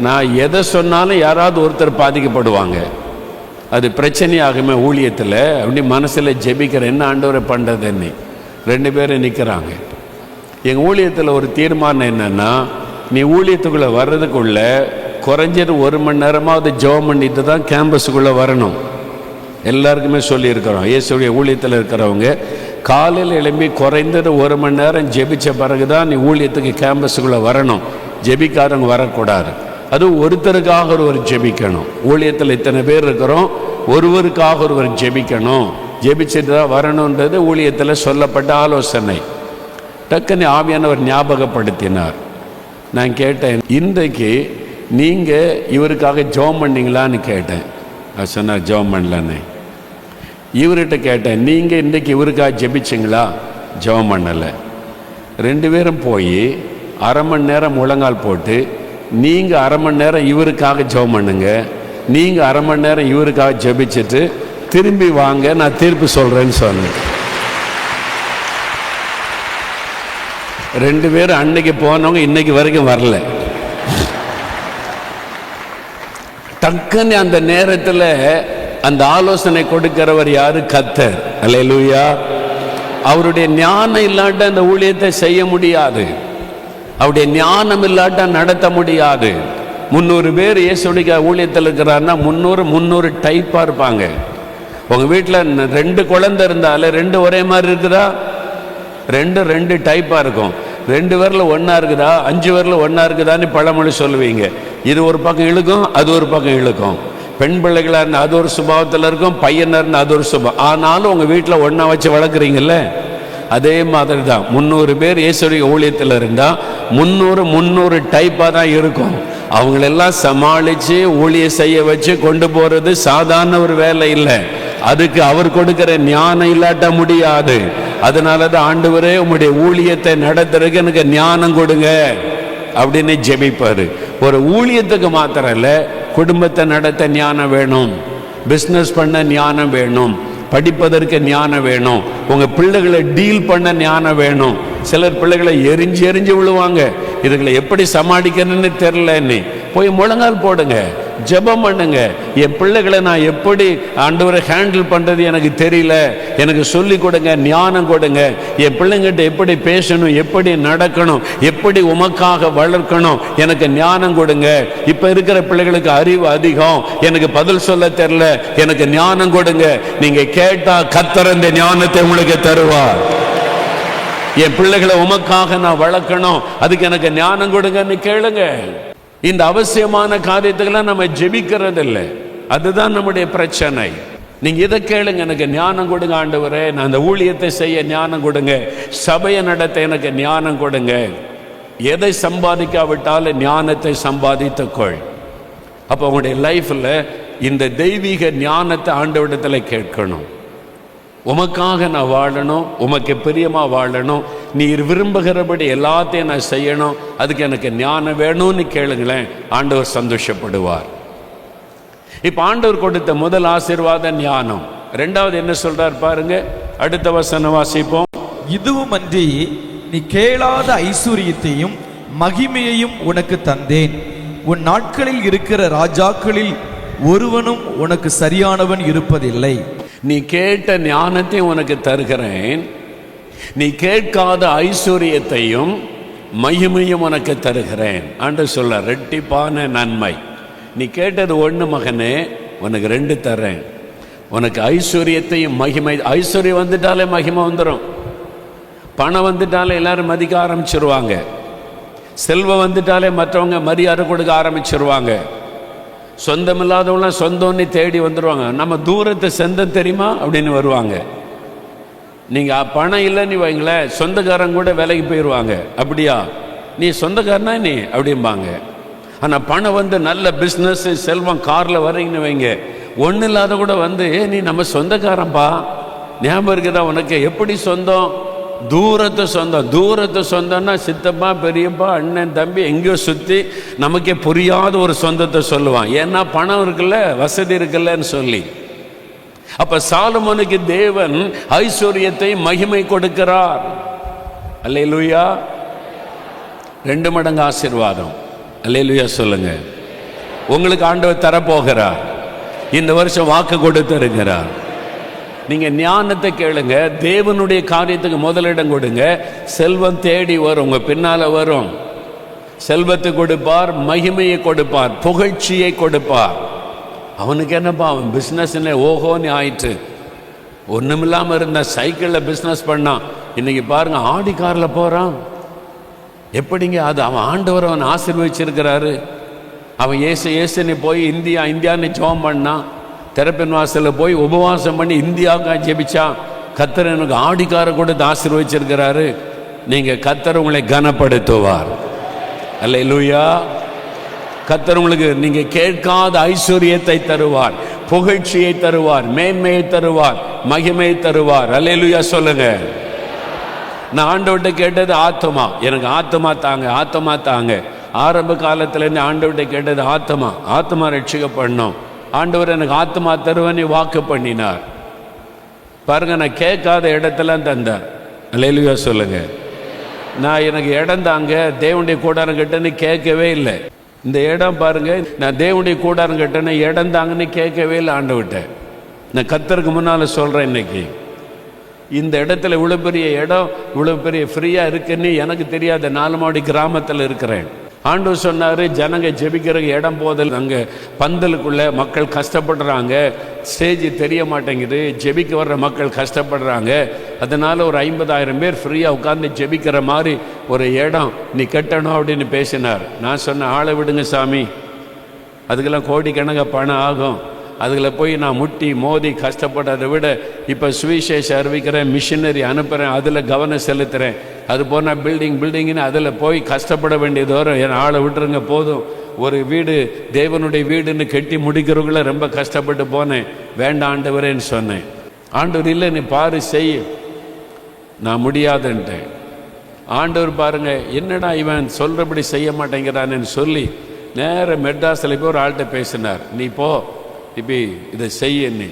நான் எதை சொன்னாலும் யாராவது ஒருத்தர் பாதிக்கப்படுவாங்க, அது பிரச்சனையாகுமே ஊழியத்தில் அப்படி மனசில் ஜெபிக்கிறேன். என்ன ஆண்டவரை பண்ணுறதுன்னு 2 பேரும் நிற்கிறாங்க. எங்கள் ஊழியத்தில் ஒரு தீர்மானம் என்னென்னா, நீ ஊழியத்துக்குள்ளே வர்றதுக்குள்ளே குறைஞ்சது 1 மணி நேரமாவது ஜெபம் பண்ணிட்டு தான் கேம்பஸுக்குள்ளே வரணும். எல்லாருக்குமே சொல்லியிருக்கிறோம். இயேசுடைய ஊழியத்தில் இருக்கிறவங்க காலையில் எழும்பி குறைந்தது 1 மணி நேரம் ஜெபிச்ச பிறகு தான் நீ ஊழியத்துக்கு கேம்பஸுக்குள்ளே வரணும். ஜெபிக்காரங்க வரக்கூடாது. அது ஒருத்தருக்காக ஒருவர் ஜெபிக்கணும். ஊழியத்தில் இத்தனை பேர் இருக்கிறோம், ஒருவருக்காக ஒருவர் ஜெபிக்கணும், ஜெபிச்சுட்டு தான் வரணுன்றது ஊழியத்தில் சொல்லப்பட்ட ஆலோசனை. டக்குன்னு ஆவியானவர் ஞாபகப்படுத்தினார். நான் கேட்டேன், இன்றைக்கு நீங்கள் இவருக்காக ஜெபம் பண்ணீங்களான்னு கேட்டேன். அது சொன்னார், ஜெபம் பண்ணலன்னு. இவர்கிட்ட கேட்டேன், நீங்கள் இன்றைக்கி இவருக்காக ஜெபிச்சிங்களா? ஜெபம் பண்ணலை. 2 பேரும் போய் 1/2 மணி நேரம் முழங்கால் போட்டு, நீங்கள் 1/2 மணி நேரம் இவருக்காக ஜெபம் பண்ணுங்க, நீங்கள் 1/2 மணி நேரம் இவருக்காக ஜெபிச்சுட்டு திரும்பி வாங்க, நான் தீர்ப்பு சொல்கிறேன்னு சொன்னேன். 2 பேரும் அன்னைக்கு போனவங்க இன்னைக்கு வரைக்கும் வரல. டக்குன்னு அந்த நேரத்தில் அந்த ஆலோசனை கொடுக்கிறவர் யாரு? கர்த்தர். அல்லேலூயா. அவருடைய ஞானம் இல்லாட்ட அந்த ஊழியத்தை செய்ய முடியாது. அவருடைய ஞானம் இல்லாட்ட நடத்த முடியாது. 300 பேர் இயேசுடைய ஊழியத்தில் இருக்கிறாருன்னா 300 டைப்பாக இருப்பாங்க. உங்கள் வீட்டில் 2 குழந்தை இருந்தாலும் 2 ஒரே மாதிரி இருக்குதா? 2 டைப்பாக இருக்கும். 2 விரல் ஒன்றா இருக்குதா, 5 விரல் ஒன்றா இருக்குதான்னு பழமொழி சொல்லுவீங்க. இது ஒரு பக்கம் இழுக்கும், அது ஒரு பக்கம் இழுக்கும். பெண் பிள்ளைகளாக இருந்தால் அது ஒரு சுபாவத்தில் இருக்கும், பையனாக இருந்தால் அது ஒரு சுபாவம். ஆனாலும் உங்கள் வீட்டில் ஒன்றா வச்சு வளர்க்குறீங்கல்ல, அதே மாதிரி தான் 300 பேர் இயேசுடைய ஊழியத்தில் இருந்தால் 300 டைப்பாக தான் இருக்கும். அவங்களெல்லாம் சமாளித்து ஊழியம் செய்ய வச்சு கொண்டு போகிறது சாதாரண ஒரு வேலை இல்லை. அதுக்கு அவர் கொடுக்கிற ஞானம் இல்லாட்ட முடியாது. அதனால தான் ஆண்டவரே உம்முடைய ஊழியத்தை நடத்துறதுக்கு எனக்கு ஞானம் கொடுங்க அப்படின்னு ஜெபிப்பார். ஒரு ஊழியத்துக்கு மாத்திரம் இல்லை, குடும்பத்தை நடத்த ஞானம் வேணும், பிஸ்னஸ் பண்ண ஞானம் வேணும், படிப்பதற்கு ஞானம் வேணும், உங்கள் பிள்ளைகளை டீல் பண்ண ஞானம் வேணும். சிலர் பிள்ளைகளை எரிஞ்சு விழுவாங்க, இதுகளை எப்படி சமாளிக்கணும்னு தெரிலன்னு போய் முழங்கால் போடுங்க, ஜெபம் பண்ணுங்க. என் பிள்ளைகளை நான் எப்படி ஆண்டவரை ஹேண்டில் பண்ணுறது எனக்கு தெரியல, எனக்கு சொல்லி கொடுங்க, ஞானம் கொடுங்க. என் பிள்ளைங்கிட்ட எப்படி பேசணும், எப்படி நடக்கணும், எப்படி உமக்காக வளர்க்கணும், எனக்கு ஞானம் கொடுங்க. இப்போ இருக்கிற பிள்ளைகளுக்கு அறிவு அதிகம், எனக்கு பதில் சொல்ல தெரியல, எனக்கு ஞானம் கொடுங்க. நீங்கள் கேட்டால் கர்த்தர் இந்த ஞானத்தை உங்களுக்கு தருவார். என் பிள்ளைகளை உமக்காக நான் வளர்க்கணும், அதுக்கு எனக்கு ஞானம் கொடுங்கன்னு கேளுங்க. இந்த அவசியமான காரியத்துக்கெல்லாம் நம்ம ஜெபிக்கிறது இல்லை. அதுதான் நம்முடைய பிரச்சனை. நீங்க இதை கேளுங்க, எனக்கு ஞானம் கொடுங்க ஆண்டவரே, நான் அந்த ஊழியத்தை செய்ய ஞானம் கொடுங்க, சபையை நடத்த எனக்கு ஞானம் கொடுங்க. எதை சம்பாதிக்காவிட்டாலும் ஞானத்தை சம்பாதித்துக்கொள். அப்போ உங்களுடைய லைஃப்ல இந்த தெய்வீக ஞானத்தை ஆண்டவரிடத்தில் கேட்கணும். உமக்காக நான் வாழணும், உமக்கு பிரியமா வாழணும், நீர் விரும்புகிறபடி எல்லாத்தையும் நான் செய்யணும், அதுக்கு எனக்கு ஞானம் வேணும்னு கேளுங்களேன், ஆண்டவர் சந்தோஷப்படுவார். இப்ப ஆண்டவர் கொடுத்த முதல் ஆசீர்வாத ஞானம். 2வது என்ன சொல்றார் பாருங்க, அடுத்த வசனம் வாசிப்போம்.
இதுவும் அன்றி நீ கேளாத ஐஸ்வரியத்தையும் மகிமையையும் உனக்கு தந்தேன், உன் நாட்களில் இருக்கிற ராஜாக்களில் ஒருவனும் உனக்கு சரியானவன் இருப்பதில்லை.
நீ கேட்ட ஞானத்தை உனக்கு தருகிறேன், நீ கேட்காத ஐஸ்வர்யத்தையும் மகிமையும் உனக்கு தருகிறேன் ஆண்டவர் சொல்ல. ரெட்டிப்பான நன்மை. நீ கேட்டது ஒன்று மகனே, உனக்கு 2 தரேன். உனக்கு ஐஸ்வர்யத்தையும் மகிமை. ஐஸ்வர்யம் வந்துட்டாலே மகிமை வந்துடும். பணம் வந்துட்டாலே எல்லாரும் மதிக்க ஆரம்பிச்சிருவாங்க. செல்வம் வந்துட்டாலே மற்றவங்க மரியாதை கொடுக்க ஆரம்பிச்சிருவாங்க. சொந்தம் இல்லாதவங்களாம் சொந்தம்னு தேடி வந்துடுவாங்க. நம்ம தூரத்தை சொந்தம் தெரியுமா அப்படின்னு வருவாங்க. நீங்கள் பணம் இல்லைன்னு வைங்களேன், சொந்தக்காரங்க கூட வேலைக்கு போயிடுவாங்க. அப்படியா, நீ சொந்தக்காரனா நீ அப்படிம்பாங்க. ஆனால் பணம் வந்து நல்ல பிஸ்னஸ், செல்வம், காரில் வரீங்கன்னு வைங்க, ஒன்றும் இல்லாத கூட வந்து நீ நம்ம சொந்தக்காரன்பா, ஞாபகம் இருக்குதா உனக்கு? எப்படி சொந்தம்? தூரத்து சொந்தம். தூரத்து சொந்தம்னா சித்தப்பா, பெரியப்பா, அண்ணன், தம்பி, எங்கேயோ சுற்றி நமக்கே புரியாத ஒரு சொந்தத்தை சொல்லுவான். ஏன்னா பணம் இருக்குல்ல, வசதி இருக்குல்லன்னு சொல்லி. அப்ப சாலமோனுக்கு தேவன் ஐஸ்வர்யத்தை மகிமை கொடுக்கிறார். அல்லேலூயா. 2 மடங்கு ஆசீர்வாதம். அல்லேலூயா சொல்லுங்க. உங்களுக்கு ஆண்டவர் தரப்போகிறார். இந்த வருஷம் வாக்கு கொடுத்திருக்கிறார். நீங்க ஞானத்தை கேளுங்க, தேவனுடைய காரியத்துக்கு முதலிடம் கொடுங்க. செல்வம் தேடி வரும், உங்க பின்னால வரும். செல்வத்தை கொடுப்பார், மகிமையை கொடுப்பார், புகழ்ச்சியை கொடுப்பார். அவனுக்கு என்னப்பா, அவன் பிஸ்னஸ்ன்னு ஓஹோன்னு ஆயிட்டு. ஒன்றுமில்லாமல் இருந்த சைக்கிளில் பிஸ்னஸ் பண்ணான். இன்னைக்கு பாருங்க, ஆடி காரில் போகிறான். எப்படிங்க அது? அவன் ஆண்டவர் அவன் ஆசீர்வதிச்சிருக்கிறாரு. அவன் ஏசுன்னு போய் இந்தியான்னு ஜெபம் பண்ணான். திறப்பின் வாசலில் போய் உபவாசம் பண்ணி இந்தியாவுக்காக ஜெபிச்சான். கர்த்தர் எனக்கு ஆடிக்கார கொடுத்து ஆசீர்வதிச்சிருக்கிறாரு. நீங்கள் கர்த்தர் உங்களை கனப்படுத்துவார். அல்லேலூயா. கர்த்தர் உங்களுக்கு நீங்க கேட்காத ஐஸ்வர்யத்தை தருவார், புகழ்ச்சியை தருவார், மேன்மையை தருவார், மகிமையை தருவார். அல்லேலூயா சொல்லுங்க. நான் ஆண்டவர்கிட்ட கேட்டது ஆத்மா. எனக்கு ஆத்மா தாங்க, ஆத்மா தாங்க. ஆரம்ப காலத்துலேருந்து ஆண்டவர்கிட்ட கேட்டது ஆத்மா ரட்சிக்கப்படணும். ஆண்டவர் எனக்கு ஆத்மா தருவன்னு வாக்கு பண்ணினார். பாருங்க, நான் கேட்காத இடத்தெல்லாம் தந்தார். அல்லேலூயா சொல்லுங்க. நான் எனக்கு இடம் தாங்க, தேவனுடைய கூடாரம் கட்டன்னு கேட்கவே இல்லை. இந்த இடம் பாருங்க, நான் தேவனுடைய கூடாரம் கட்டண இடம் தாங்கன்னு கேட்கவே இல்லை ஆண்டவர்கிட்ட. நான் கர்த்தருக்கு முன்னால் சொல்கிறேன், இன்னைக்கு இந்த இடத்துல இவ்வளோ பெரிய இடம், இவ்வளோ பெரிய ஃப்ரீயாக இருக்குன்னு எனக்கு தெரியாத 4 மாடி கிராமத்தில் இருக்கிறேன். ஆண்டவர் சொன்னார், ஜனங்க ஜெபிக்கிறதுக்கு இடம் போதல். அங்கே பந்தலுக்குள்ளே மக்கள் கஷ்டப்படுறாங்க, ஸ்டேஜ் தெரிய மாட்டேங்குது, ஜெபிக்க வர்ற மக்கள் கஷ்டப்படுறாங்க. அதனால் ஒரு 50,000 பேர் ஃப்ரீயாக உட்காந்து ஜெபிக்கிற மாதிரி ஒரு இடம் நீ கட்டணும் அப்படின்னு பேசினார். நான் சொன்னேன், ஆளை விடுங்க சாமி, அதுக்கெல்லாம் கோடிக்கணக்காக பணம் ஆகும். அதில் போய் நான் முட்டி மோதி கஷ்டப்படுறதை விட இப்போ சுவிசேஷம் அறிவிக்கிறேன், மிஷினரி அனுப்புகிறேன், அதில் கவனம் செலுத்துகிறேன். அது போனால் பில்டிங்னு அதில் போய் கஷ்டப்பட வேண்டியது வரும். என் ஆளை விட்டுருங்க போதும். ஒரு வீடு தேவனுடைய வீடுன்னு கட்டி முடிக்கிறவங்கள ரொம்ப கஷ்டப்பட்டு போனேன். வேண்டாம் ஆண்டவரேன்னு சொன்னேன். ஆண்டவர் இல்லை, நீ பாரு செய். நான் முடியாதுன்ட்டேன். ஆண்டவர் பாருங்க, என்னடா இவன் சொல்கிறபடி செய்ய மாட்டேங்கிறான்னு சொல்லி நேர மெட்ராஸில் போய் ஒரு ஆள்கிட்ட பேசினார். நீ போ, இப்போ இதை செய்யன்னு.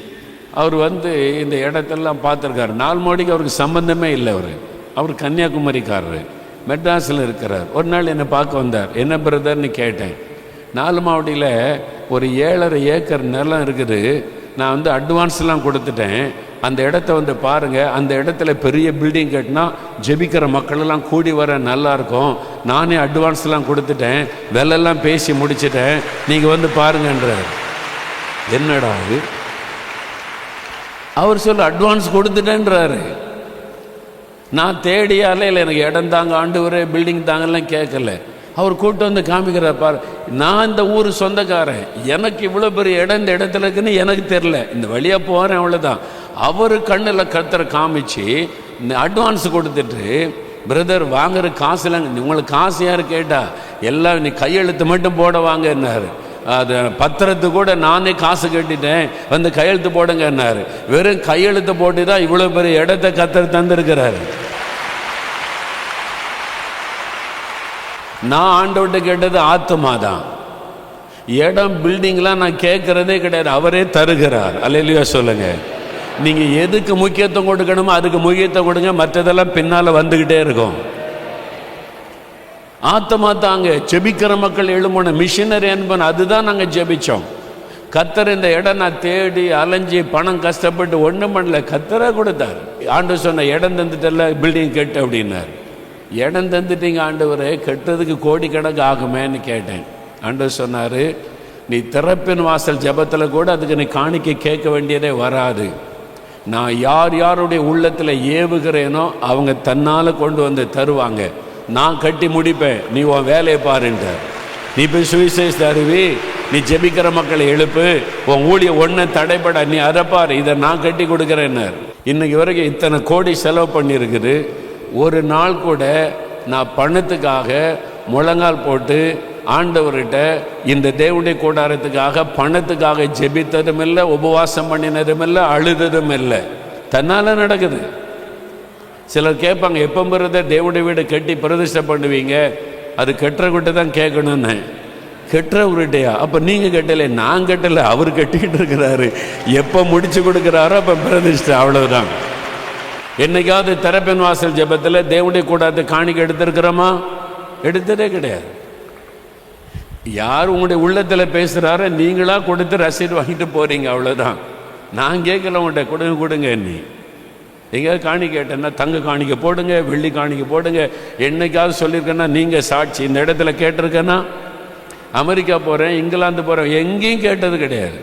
அவர் வந்து இந்த இடத்தெல்லாம் பார்த்துருக்காரு. 4 மாடிக்கு அவருக்கு சம்பந்தமே இல்லை. அவர் கன்னியாகுமரிக்காரர், மெட்ராஸில் இருக்கிறார். ஒரு நாள் என்னை பார்க்க வந்தார். என்ன பிரதர்னு கேட்டேன். 4 மாவட்டியில் ஒரு 7.5 ஏக்கர் நிலம் இருக்குது. நான் வந்து அட்வான்ஸ்லாம் கொடுத்துட்டேன். அந்த இடத்த வந்து பாருங்கள், அந்த இடத்துல பெரிய பில்டிங் கட்டினா ஜெபிக்கிற மக்களெல்லாம் கூடி வர நல்லாயிருக்கும். நானே அட்வான்ஸ்லாம் கொடுத்துட்டேன், விலையெல்லாம் பேசி முடிச்சிட்டேன், நீங்கள் வந்து பாருங்கன்றார். என்னடா அது? அவர் சொல்ல அட்வான்ஸ் கொடுத்துட்டேன்றாரு. நான் தேடியாலே இல்லை, எனக்கு இடம் தாங்க ஆண்டவரே, பில்டிங் தாங்கலாம் கேட்கல. அவர் கூட்டு வந்து காமிக்கிறார். பாரு, நான் இந்த ஊர் சொந்தக்காரன், எனக்கு இவ்வளோ பெரிய இடம் இந்த இடத்துல இருக்குன்னு எனக்கு தெரில, இந்த வழியாக போகிறேன், அவ்வளோதான். அவர் கண்ணில் கர்த்தரை காமிச்சு இந்த அட்வான்ஸ் கொடுத்துட்டு, பிரதர் வாங்குற காசுலாம் உங்களுக்கு காசு யார் கேட்டா, எல்லாம் நீ கையெழுத்து மட்டும் போட வாங்கன்னாரு. அது பத்திரத்து கூட நானே காசு கட்டிட்டேன், வந்து கையெழுத்து போடுங்கன்னாரு. வெறும் கையெழுத்து போட்டு தான் இவ்வளோ பெரிய இடத்தை கர்த்தர் தந்திருக்கிறாரு. நான் ஆண்டவர்கிட்ட கேட்டது ஆத்மா தான். இடம் பில்டிங்லாம் நான் கேட்கறதே கிடையாது, அவரே தருகிறார். அல்லேலூயா சொல்லுங்க. நீங்க எதுக்கு முக்கியத்துவம் கொடுக்கணுமோ அதுக்கு முக்கியத்துவம் கொடுங்க, மற்றதெல்லாம் பின்னால வந்துகிட்டே இருக்கும். ஆத்மா தாங்க. ஜெபிக்கிற மக்கள் எழுமணும், மிஷினரி அனுப்பணும், அதுதான் நாங்கள் ஜெபிச்சோம். கர்த்தர் இந்த இடம் நான் தேடி அலைஞ்சி பணம் கஷ்டப்பட்டு ஒன்றும் பண்ணல, கர்த்தரே கொடுத்தார். ஆண்டவர் சொன்ன இடம் தந்துட்டல, பில்டிங் கட்டு அப்படின்னார். இடம் தந்துட்டீங்க ஆண்டவரே, கட்டுறதுக்கு கோடிக்கணக்கு ஆகுமேன்னு கேட்டேன். ஆண்டவர் சொன்னார், நீ திறப்பின் வாசல் ஜெபத்தில் கூட அதுக்கு நீ காணிக்கை கேட்க வேண்டியதே வராது. நான் யார் யாருடைய உள்ளத்தில் ஏவுகிறேனோ அவங்க தன்னால் கொண்டு வந்து தருவாங்க. நான் கட்டி முடிப்பேன், நீ உன் வேலையை பாருன்றார். நீ போய் சுவிசேஷ அறிவி, நீ ஜெபிக்கிற மக்களை எழுப்பு, உன் ஊழிய ஒன்றை தடைப்பட, நீ அறப்பார், இதை நான் கட்டி கொடுக்குறேன்னார். இன்னைக்கு வரைக்கும் இத்தனை கோடி செலவு பண்ணியிருக்குது. ஒரு நாள் கூட நான் பணத்துக்காக முழங்கால் போட்டு ஆண்டவர்கிட்ட இந்த தேவனுடைய கூடாரத்துக்காக பணத்துக்காக ஜெபித்ததும் இல்லை, உபவாசம் பண்ணினதும் இல்லை, அழுததும் இல்லை. தன்னால் நடக்குது. சிலர் கேட்பாங்க, எப்போ பிறந்த தேவனுடைய வீடு கட்டி பிரதிஷ்டை பண்ணுவீங்க? அது கட்டுறவர்கிட்ட தான் கேட்கணுன்னு. கட்டுறவர்கிட்டயா? அப்போ நீங்கள் கட்டலை, நான் கட்டலை, அவர் கட்டிக்கிட்டு இருக்கிறாரு. எப்போ முடிச்சு கொடுக்குறாரோ அப்போ பிரதிஷ்டை, அவ்வளவுதான். என்னைக்காவது திறப்பின் வாசல் ஜெபத்தில் தேவனுடைய கூடாரத்தை காணிக்கை எடுத்திருக்கிறோமா? எடுத்ததே கிடையாது. யார் உங்களுடைய உள்ளத்தில் பேசுகிறாரோ நீங்களாக கொடுத்து ரசீது வாங்கிட்டு போகிறீங்க, அவ்வளோதான். நான் கேட்கல உங்கள்கிட்ட, கொடுங்க கொடுங்க. நீ எங்கேயாவது காணிக்கை கேட்டேன்னா தங்க காணிக்கை போடுங்க, வெள்ளி காணிக்கை போடுங்க. என்னைக்காவது சொல்லியிருக்கேன்னா நீங்கள் சாட்சி. இந்த இடத்துல கேட்டிருக்கேன்னா, அமெரிக்கா போகிறேன், இங்கிலாந்து போகிறேன், எங்கேயும் கேட்டது கிடையாது.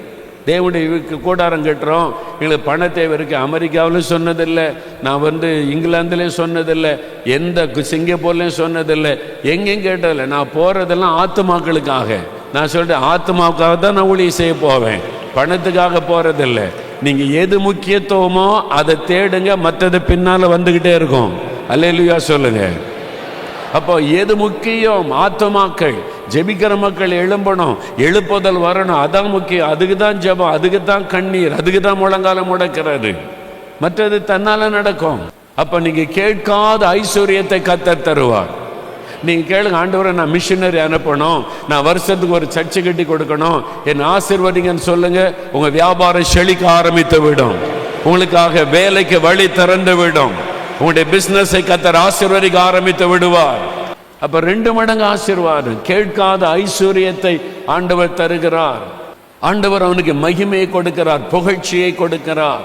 தேவனுடைய கூடாரம் கட்டுறோம், எங்களுக்கு பண தேவை இருக்குது. அமெரிக்காவிலும் சொன்னதில்லை, நான் இங்கிலாந்துலேயும் சொன்னதில்லை, எந்த சிங்கப்பூர்லேயும் சொன்னதில்லை, எங்கேயும் கேட்டதில்லை. நான் போகிறதெல்லாம் ஆத்துமாக்களுக்காக. நான் சொல்கிறேன், ஆத்துமாவுக்காக தான் நான் ஊழியம் செய்ய போவேன், பணத்துக்காக போகிறதில்லை. நீங்கள் எது முக்கியத்துவமோ அதை தேடுங்க, மற்றது பின்னால் வந்துக்கிட்டே இருக்கும். அல்லேலூயா சொல்லுங்க. அப்போ எது முக்கியம்? ஆத்துமாக்கள், ஜெபிக்கிற மக்கள் எழும்பணும், எழுப்புதல் வரணும், அதான் முக்கியம். அதுக்கு தான் ஜெபம், அதுக்கு தான் கண்ணீர், அதுக்கு தான் முழங்காலம் முடக்கிறாரு. மற்றது தன்னால நடக்கும். அப்போ நீங்கள் கேட்காத ஐஸ்வர்யத்தை கர்த்தர் தருவார். நீங்கள் கேளுங்க, ஆண்டவரை நான் மிஷினரி அனுப்பணும், நான் வருஷத்துக்கு ஒரு சர்ச்சை கட்டி கொடுக்கணும், என் ஆசீர்வதிங்கன்னு சொல்லுங்க. உங்கள் வியாபாரம் செழிக்க ஆரம்பித்து விடும், உங்களுக்காக வேலைக்கு வழி திறந்து விடும், உங்களுடைய பிசினஸை கர்த்தர் ஆசீர்வதிக்க ஆரம்பித்து விடுவார். அப்ப 2 மடங்கு ஆசீர்வாதம். கேட்காத ஐஸ்வர்யத்தை ஆண்டவர் தருகிறார். ஆண்டவர் அவனுக்கு மகிமையை கொடுக்கிறார், புகழ்ச்சியை கொடுக்கிறார்.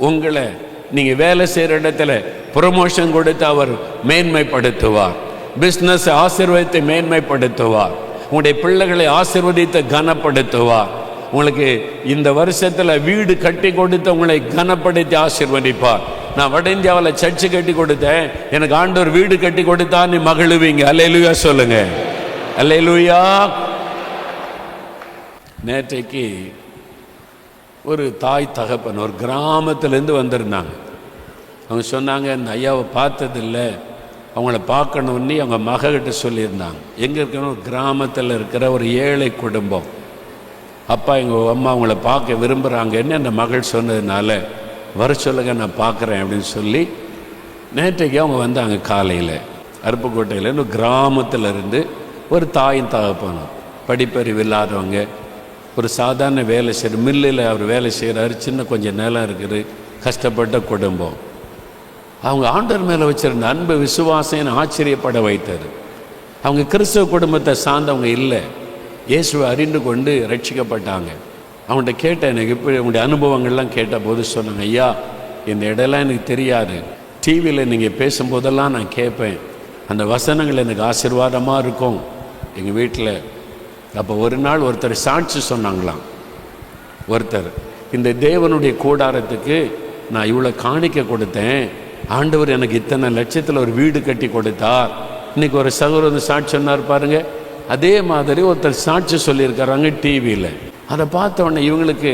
உங்களை நீங்க வேலை செய்யற இடத்துல ப்ரமோஷன் கொடுத்து அவர் மேன்மைப்படுத்துவார். பிசினஸ் ஆசீர்வாதத்தை மேன்மைப்படுத்துவார். உங்களுடைய பிள்ளைகளை ஆசீர்வதித்து கனப்படுத்துவார். உங்களுக்கு இந்த வருஷத்துல வீடு கட்டி கொடுத்து உங்களை கனப்படுத்தி ஆசீர்வதிப்பார். நான் வட இந்தியாவில் சர்ச்சு கட்டி கொடுத்தேன், எனக்கு ஆண்டவர் வீடு கட்டி கொடுத்தா நீ மகிழுவீங்க. அல்லேலூயா சொல்லுங்க. அல்லேலூயா. நேற்றைக்கு ஒரு தாய் தகப்பன் ஒரு கிராமத்திலேருந்து வந்திருந்தாங்க. அவங்க சொன்னாங்க, இந்த ஐயாவை பார்த்ததில்லை, அவங்கள பார்க்கணுன்னு அவங்க மகக்கிட்ட சொல்லியிருந்தாங்க. எங்கே இருக்கணும்? ஒரு கிராமத்தில் இருக்கிற ஒரு ஏழை குடும்பம். அப்பா எங்கள் அம்மா அவங்கள பார்க்க விரும்புகிறாங்கன்னு அந்த மகள் சொன்னதுனால வர சொல்லுங்க, நான் பார்க்குறேன் அப்படின்னு சொல்லி நேற்றைக்கு அவங்க வந்தாங்க. காலையில் அருப்புக்கோட்டையிலேருந்து கிராமத்தில் இருந்து ஒரு தாயும் தகப்பனும், படிப்பறிவு இல்லாதவங்க, ஒரு சாதாரண வேலை செய்கிற மில்லில் அவர் வேலை செய்கிறாரு, சின்ன கொஞ்சம் நிலம் இருக்குது, கஷ்டப்பட்ட குடும்பம். அவங்க ஆண்டவர் மேலே வச்சுருந்த அன்பு விசுவாசம் ஆச்சரியப்பட வைத்தது. அவங்க கிறிஸ்தவ குடும்பத்தை சார்ந்தவங்க இல்லை, இயேசுவை அறிந்து கொண்டு ரட்சிக்கப்பட்டாங்க. அவங்கள்ட்ட கேட்டேன், எனக்கு இப்படி உங்களுடைய அனுபவங்கள்லாம் கேட்ட போது சொன்னாங்க, ஐயா இந்த இடம்லாம் எனக்கு தெரியாது, டிவியில் நீங்கள் பேசும்போதெல்லாம் நான் கேட்பேன், அந்த வசனங்கள் எனக்கு ஆசீர்வாதமாக இருக்கும் எங்கள் வீட்டில். அப்போ ஒரு நாள் ஒருத்தர் சாட்சி சொன்னாங்களாம். ஒருத்தர், இந்த தேவனுடைய கூடாரத்துக்கு நான் இவ்வளோ காணிக்க கொடுத்தேன், ஆண்டவர் எனக்கு இத்தனை லட்சத்தில் ஒரு வீடு கட்டி கொடுத்தார். இன்றைக்கி ஒரு சகோதரன் சாட்சி சொன்னார் பாருங்க. அதே மாதிரி ஒருத்தர் சாட்சி சொல்லியிருக்கிறாங்க டிவியில். அதை பார்த்த உடனே இவங்களுக்கு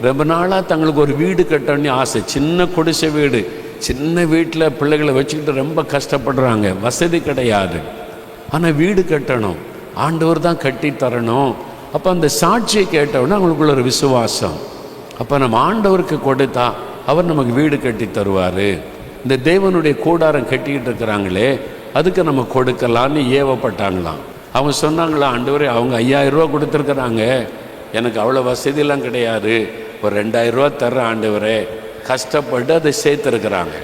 ரொம்ப நாளாக தங்களுக்கு ஒரு வீடு கட்டணும்னு ஆசை. சின்ன குடிசை வீடு, சின்ன வீட்டில் பிள்ளைகளை வச்சுக்கிட்டு ரொம்ப கஷ்டப்படுறாங்க, வசதி கிடையாது. ஆனால் வீடு கட்டணும், ஆண்டவர் தான் கட்டி தரணும். அப்போ அந்த சாட்சியை கேட்டவுடனே அவங்களுக்குள்ள ஒரு விசுவாசம், அப்போ நம்ம ஆண்டவருக்கு கொடுத்தா அவர் நமக்கு வீடு கட்டி தருவார். இந்த தேவனுடைய கூடாரம் கட்டிக்கிட்டு இருக்கிறாங்களே, அதுக்கு நம்ம கொடுக்கலான்னு ஏவப்பட்டாங்களாம். அவங்க சொன்னாங்களா, ஆண்டவரே அவங்க 5000 ரூபா கொடுத்துருக்குறாங்க, எனக்கு அவ்வளோ வசதியெல்லாம் கிடையாது, ஒரு 2000 ரூபா தர்ற ஆண்டவரே, கஷ்டப்பட்டு அதை சேர்த்துருக்குறாங்க.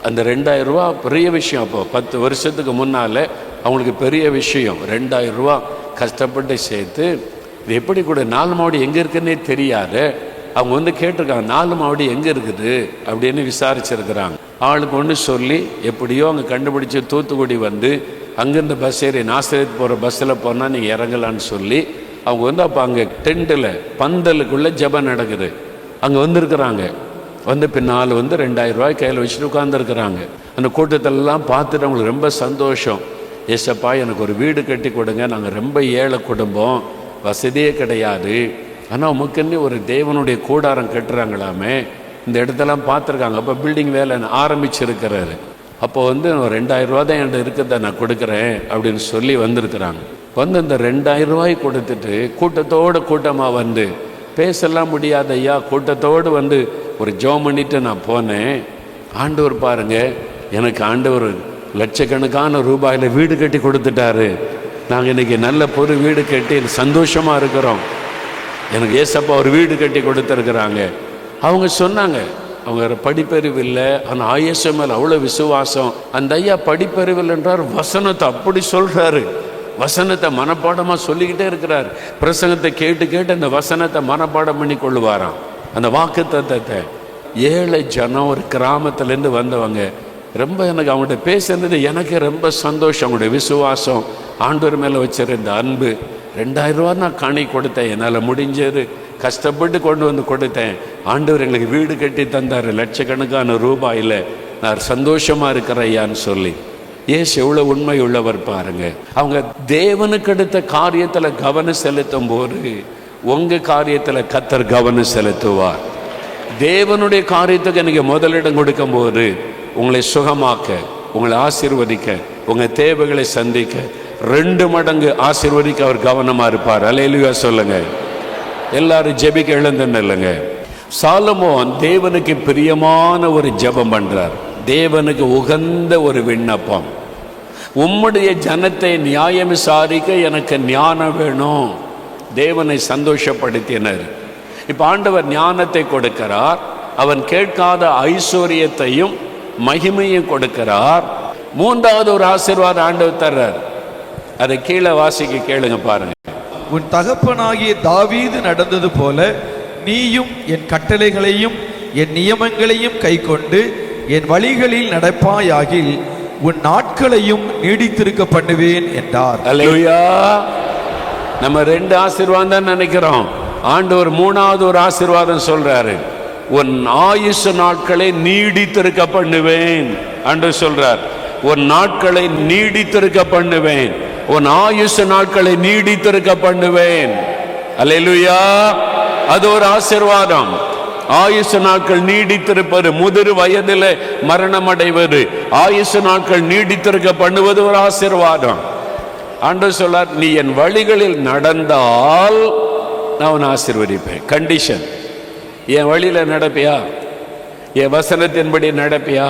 அந்த 2000 ரூபா பெரிய விஷயம். அப்போ 10 வருஷத்துக்கு முன்னால் அவங்களுக்கு பெரிய விஷயம். 2000 ரூபா கஷ்டப்பட்டு சேர்த்து இது எப்படி கூட 4 மாவடி எங்கே இருக்குன்னே தெரியாது. அவங்க வந்து கேட்டிருக்காங்க 4 மாவடி எங்கே இருக்குது அப்படின்னு விசாரிச்சிருக்கிறாங்க. ஆளுக்கு ஒன்று சொல்லி எப்படியோ அங்கே கண்டுபிடிச்சி தூத்துக்குடி வந்து அங்கேருந்து பஸ் ஏறி நாசரேத் போகிற பஸ்ஸில் போனால் நீங்கள் இறங்கலான்னு சொல்லி அவங்க வந்து அப்போ அங்கே டென்ட்டில் பந்தலுக்குள்ளே ஜெபம் நடக்குது. அங்கே வந்திருக்கிறாங்க. வந்து பின்னால் வந்து 2000 ரூபாய் கையில் வச்சுட்டு உட்காந்துருக்குறாங்க. அந்த கூட்டத்திலலாம் பார்த்துட்டு அவங்களுக்கு ரொம்ப சந்தோஷம். ஏசப்பா எனக்கு ஒரு வீடு கட்டி கொடுங்க, நாங்கள் ரொம்ப ஏழை குடும்பம், வசதியே கிடையாது, ஆனால் உமக்குன்னு ஒரு தேவனுடைய கூடாரம் கட்டுறாங்களாமே, இந்த இடத்தெல்லாம் பார்த்துருக்காங்க. அப்போ பில்டிங் வேலை ஆரம்பிச்சிருக்கிறாரு. அப்போ வந்து 2000 ரூபா தான் என்கிட்ட இருக்கிறத நான் கொடுக்குறேன் அப்படின்னு சொல்லி வந்திருக்கிறாங்க. வந்து இந்த 2000 ரூபாய் கொடுத்துட்டு கூட்டத்தோடு கூட்டமாக வந்து பேசலாம் முடியாத ஐயா, கூட்டத்தோடு வந்து ஒரு ஜெபம் பண்ணிட்டு நான் போனேன். ஆண்டவர் பாருங்க, எனக்கு ஆண்டவர் லட்சக்கணக்கான ரூபாயில் வீடு கட்டி கொடுத்துட்டாரு. நாங்கள் இன்றைக்கி நல்ல பொறு வீடு கட்டி சந்தோஷமாக இருக்கிறோம். எனக்கு ஏசப்பா ஒரு வீடு கட்டி கொடுத்துருக்குறாங்க. அவங்க சொன்னாங்க அவங்க படிப்பறிவு இல்லை, ஆனால் ஆயேசு மேலே அவ்வளோ விசுவாசம். அந்த ஐயா படிப்பறிவு இல்லைன்றார், வசனத்தை அப்படி சொல்கிறாரு. வசனத்தை மனப்பாடமாக சொல்லிக்கிட்டே இருக்கிறார். பிரசங்கத்தை கேட்டு கேட்டு அந்த வசனத்தை மனப்பாடம் பண்ணி கொள்ளுவாராம். அந்த வாக்கு தத்தத்தை ஏழை ஜனம் ஒரு கிராமத்துலேருந்து வந்தவங்க. ரொம்ப எனக்கு அவங்கள்ட்ட பேசுறது எனக்கு ரொம்ப சந்தோஷம். அவங்களுடைய விசுவாசம், ஆண்டவர் மேலே வச்சிருந்த அன்பு. 2000 ரூபா நான் காணி கொடுத்தேன், என்னால் முடிஞ்சது கஷ்டப்பட்டு கொண்டு வந்து கொடுத்தேன். ஆண்டவர் எங்களுக்கு வீடு கட்டி தந்தார் லட்சக்கணக்கான ரூபாயில். நான் சந்தோஷமாக இருக்கிறேன் ஐயான்னு சொல்லி. ஏசு எவ்வளோ உண்மை உள்ளவர் பாருங்க. அவங்க தேவனுக்கு அடுத்த காரியத்தில் கவனம் செலுத்தும் போது உங்கள் காரியத்தில் கர்த்தர் கவனம் செலுத்துவார். தேவனுடைய காரியத்துக்கு எனக்கு முதலிடம் கொடுக்கும் போது உங்களை சுகமாக்க, உங்களை ஆசீர்வதிக்க, உங்கள் தேவைகளை சந்திக்க 2 மடங்கு ஆசீர்வதிக்க அவர் கவனமாக இருப்பார். அல்லேலூயா சொல்லுங்க. எல்லாரும் ஜெபிக்க எழுந்துன்னு இல்லைங்க. சாலமோன் தேவனுக்கு பிரியமான ஒரு ஜெபம் பண்றார். தேவனுக்கு உகந்த ஒரு விண்ணப்பம். உம்முடைய ஜனத்தை நியாயம் விசாரிக்க எனக்கு ஞானம் வேணும். தேவனை சந்தோஷப்படுத்தினர். இப்போ ஆண்டவர் ஞானத்தை கொடுக்கிறார். அவன் கேட்காத ஐஸ்வர்யத்தையும் மகிமையும் கொடுக்கிறார். 3வது ஒரு ஆசீர்வாதம் ஆண்டவர் தர்றார். அதை கீழே வாசிக்க கேளுங்க பாருங்க.
உன் தகப்பனாகிய தாவீது நடந்தது போல நீயும் என் கட்டளைகளையும் என் நியமங்களையும் கைக்கொண்டு என் வழிகளில் நடப்பாயாகில் உன் நாட்களையும் நீடித்திருக்க பண்ணுவேன் என்றார்.
அல்லேலூயா. நம்ம 2 ஆசீர்வாதம் தான் நினைக்கிறோம். ஆண்டவர் 3வது ஒரு ஆசீர்வாதம் சொல்றாரு. உன் ஆயுசு நாட்களை நீடித்திருக்க பண்ணுவேன் ஆண்டவர் சொல்றார். உன் நாட்களை நீடித்திருக்க பண்ணுவேன். உன் ஆயுசு நாட்களை நீடித்திருக்க பண்ணுவேன். அல்லேலூயா. அது ஒரு ஆசீர்வாதம். ஆயுசு நாட்கள் நீடித்திருப்பது, முதிர் வயதில் மரணம் அடைவது, ஆயுசு நாட்கள் நீடித்திருக்க பண்ணுவது ஒரு ஆசீர்வாதம். ஆண்டவர் சொல்றார், நீ என் வழிகளில் நடந்தால் நான் உன்னை ஆசீர்வதிப்பேன். கண்டிஷன், என் வழியில் நடப்பியா, என் வசனத்தின்படி நடப்பியா,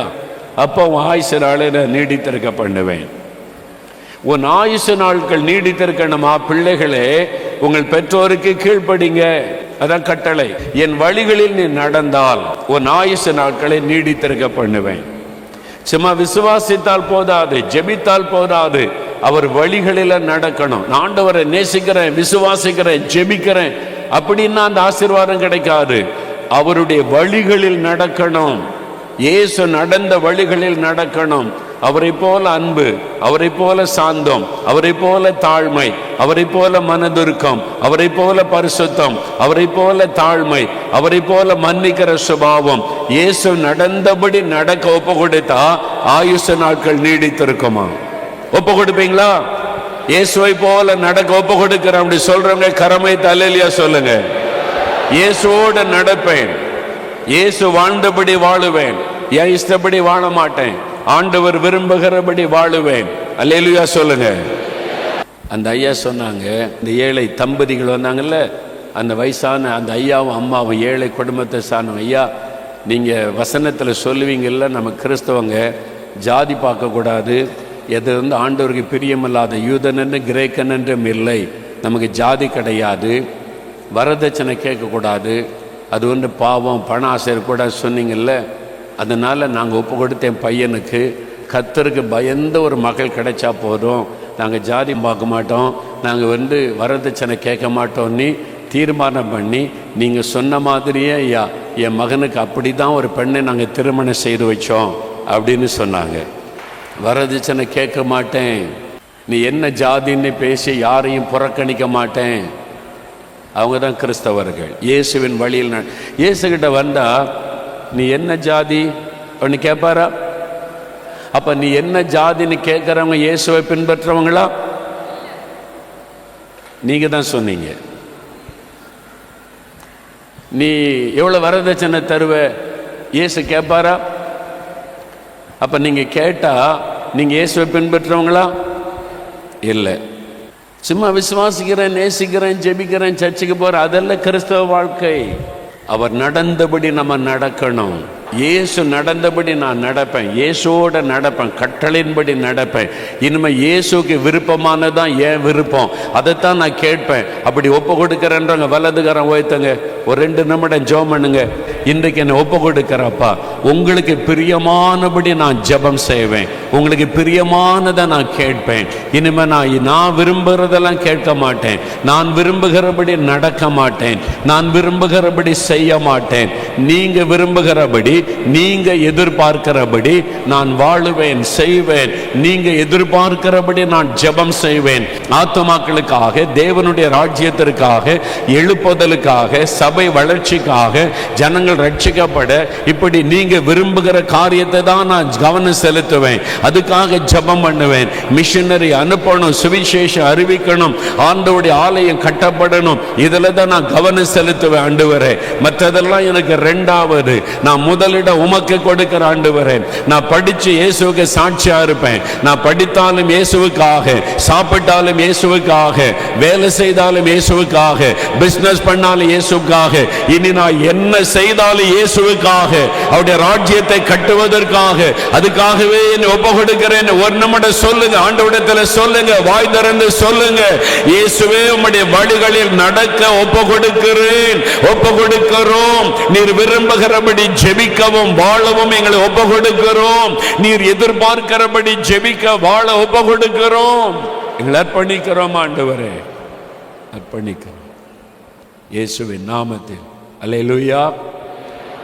அப்போ உன் ஆயுசு நாளை நான் நீடித்திருக்க பண்ணுவேன். உன் ஆயுசு நாட்கள் நீடித்திருக்கணுமா? பிள்ளைகளே, உங்கள் பெற்றோருக்கு கீழ்ப்படிங்க, அதான் கட்டளை. என் வழிகளில் நீ நடந்தால் உன் ஆயுசு நாட்களை நீடித்திருக்க பண்ணுவேன். சும்மா விசுவாசித்தால் போதாது, ஜெபித்தால் போதாது, அவர் வழிகளில் நடக்கணும். நான் ஆண்டவரை நேசிக்கிறேன், விசுவாசிக்கிறேன், ஜெபிக்கிறேன் அப்படின்னா அந்த ஆசீர்வாதம் கிடைக்காது. அவருடைய வழிகளில் நடக்கணும். இயேசு நடந்த வழிகளில் நடக்கணும். அவரை போல அன்பு, அவரை போல சாந்தம், அவரை போல தாழ்மை, அவரை போல மனதுருக்கம், அவரை போல பரிசுத்தம், அவரை போல தாழ்மை, அவரை போல மன்னிக்கிற சுபாவம். இயேசு நடந்தபடி நடக்க ஒப்பு கொடுத்தா ஆயுசு நாட்கள் நீடித்திருக்குமா? ஒப்பு கொடுப்பீங்களா? இயேசுவை போல நடக்க ஒப்பு கொடுக்கிறேன் அப்படி சொல்றவங்க கரமை அல்லேலூயா சொல்லுங்க. இயேசுவோடு நடப்பேன், இயேசு வாழ்ந்தபடி வாழுவேன், என் இஷ்டப்படி வாழ மாட்டேன், ஆண்டவர் விரும்புகிறபடி வாழுவேன். அல்லேலூயா சொல்லுங்க. அந்த ஐயா சொன்னாங்க, இந்த ஏழை தம்பதிகள் வந்தாங்கல்ல, அந்த வயசான அந்த ஐயாவும் அம்மாவும் ஏழை குடும்பத்தை சார்ந்தவங்க. ஐயா, நீங்கள் வசனத்தில் சொல்லுவீங்கல்ல, நம்ம கிறிஸ்தவங்க ஜாதி பார்க்கக்கூடாது, எது வந்து ஆண்டவருக்கு பிரியமில்லாத யூதன் என்று கிரேக்கன் என்றும் இல்லை, நமக்கு ஜாதி கிடையாது, வரதட்சணை கேட்கக்கூடாது, அது வந்து பாவம், பண ஆசை கூட சொன்னீங்கல்ல, அதனால் நாங்கள் ஒப்பு கொடுத்தேன் பையனுக்கு, கர்த்தருக்கு பயந்த ஒரு மகள் கிடைச்சா போதும், நாங்கள் ஜாதி பார்க்க மாட்டோம், நாங்கள் வரதட்சணை கேட்க மாட்டோன்னு தீர்மானம் பண்ணி நீங்கள் சொன்ன மாதிரியே என் மகனுக்கு அப்படி தான் ஒரு பெண்ணை நாங்கள் திருமணம் செய்து வச்சோம் அப்படின்னு சொன்னாங்க. வரதட்சணை கேட்க மாட்டேன், நீ என்ன ஜாதின்னு பேசி யாரையும் புறக்கணிக்க மாட்டேன். அவங்க தான் கிறிஸ்தவர்கள். இயேசுவின் வழியில் இயேசுகிட்ட வந்தால் நீ என்ன ஜாதி அப்படின்னு கேட்பாரா? அப்போ நீ என்ன ஜாதின்னு கேட்குறவங்க இயேசுவை பின்பற்றவங்களா? நீங்கள் தான் சொன்னீங்க. நீ எவ்வளோ வரதட்சணை தருவ இயேசு கேட்பாரா? அப்போ நீங்கள் கேட்டால் நீங்கள் இயேசுவை பின்பற்றுறவங்களா? இல்லை. சும்மா விசுவாசிக்கிறேன், நேசிக்கிறேன், ஜெபிக்கிறேன், சர்ச்சுக்கு போகிறேன், அதெல்லாம் கிறிஸ்தவ வாழ்க்கை. அவர் நடந்தபடி நம்ம நடக்கணும். இயேசு நடந்தபடி நான் நடப்பேன், இயேசுவோட நடப்பேன், கட்டளையின்படி நடப்பேன். இனிமேல் இயேசுக்கு விருப்பமானதான் என் விருப்பம், அதைத்தான் நான் கேட்பேன். அப்படி ஒப்பு கொடுக்குறேன்றவங்க வலதுகாரம் ஓய்த்தங்க, ஒரு 2 நிமிடம் ஜெபம் பண்ணுங்க. இன்றைக்கு என்னை ஒப்பு கொடுக்குறப்பா, உங்களுக்கு பிரியமானபடி நான் ஜெபம் செய்வேன், உங்களுக்கு பிரியமானதை நான் கேட்பேன். இனிமேல் நான் விரும்புகிறதெல்லாம் கேட்க மாட்டேன், நான் விரும்புகிறபடி நடக்க மாட்டேன், நான் விரும்புகிறபடி செய்ய மாட்டேன். நீங்க விரும்புகிறபடி, நீங்க எதிர்பார்க்கிறபடி நான் வாழுவேன், செய்வேன். நீங்க எதிர்பார்க்கிறபடி நான் ஜெபம் செய்வேன். ஆத்துமாக்களுக்காக, தேவனுடைய ராஜ்யத்திற்காக, எழுப்புதலுக்காக, சபை வளர்ச்சிக்காக, ஜனங்கள் ரட்சிக்கப்பட, இப்படி நீங்க விரும்புகிற காரியத்தை தான் நான் கவனம் செலுத்துவேன். அதுக்காக ஜெபம் பண்ணுவேன். மிஷனரி அனுப்பணும், சுவிசேஷம் அறிவிக்கணும், ஆண்டவருடைய ஆலயம் கட்டப்படணும், இதுல தான் நான் கவனம் செலுத்துவேன். ஆண்டவரே, மற்றதெல்லாம் எனக்கு 2வது. நான் முதலிடம் உமக்கு கொடுக்கிற ஆண்டவரே. நான் படிச்சு இயேசுவுக்கு சாட்சியா இருப்பேன். நான் படித்தாலும் இயேசுவுக்காக, சாப்பிட்டாலும் இயேசுவுக்காக, வேலை செய்தாலும் இயேசுவுக்காக, பிசினஸ் பண்ணாலும் இயேசுவுக்காக, இனி நான் என்ன செய்தாலும் இயேசுவுக்காக, அவருடைய ராஜ்யத்தை கட்டுவதற்காக, அதுக்காகவே என்னை ஒப்பு கொடுக்கிறேன். ஒரு நிமிடம் சொல்லுங்க, ஆண்டவரிடத்தில் சொல்லுங்க, வாய் திறந்து சொல்லுங்க, இயேசுவே உம்முடைய வழிகளில் நடக்க ஒப்பு கொடுக்கிறேன், ஒப்பு கொடுக்கிறோம். நீர் விரும்புகிறபடி ஜெபிக்கவும் வாழவும் எங்களை ஒப்பு கொடுக்கிறோம். நீர் எதிர்பார்க்கிறபடி ஜெபிக்க வாழ ஒப்பு கொடுக்கிறோம். எங்களை அர்ப்பணிக்கிறோம் ஆண்டவரே, அர்ப்பணிக்கிறோம் இயேசுவின் நாமத்தில். அல்லேலூயா.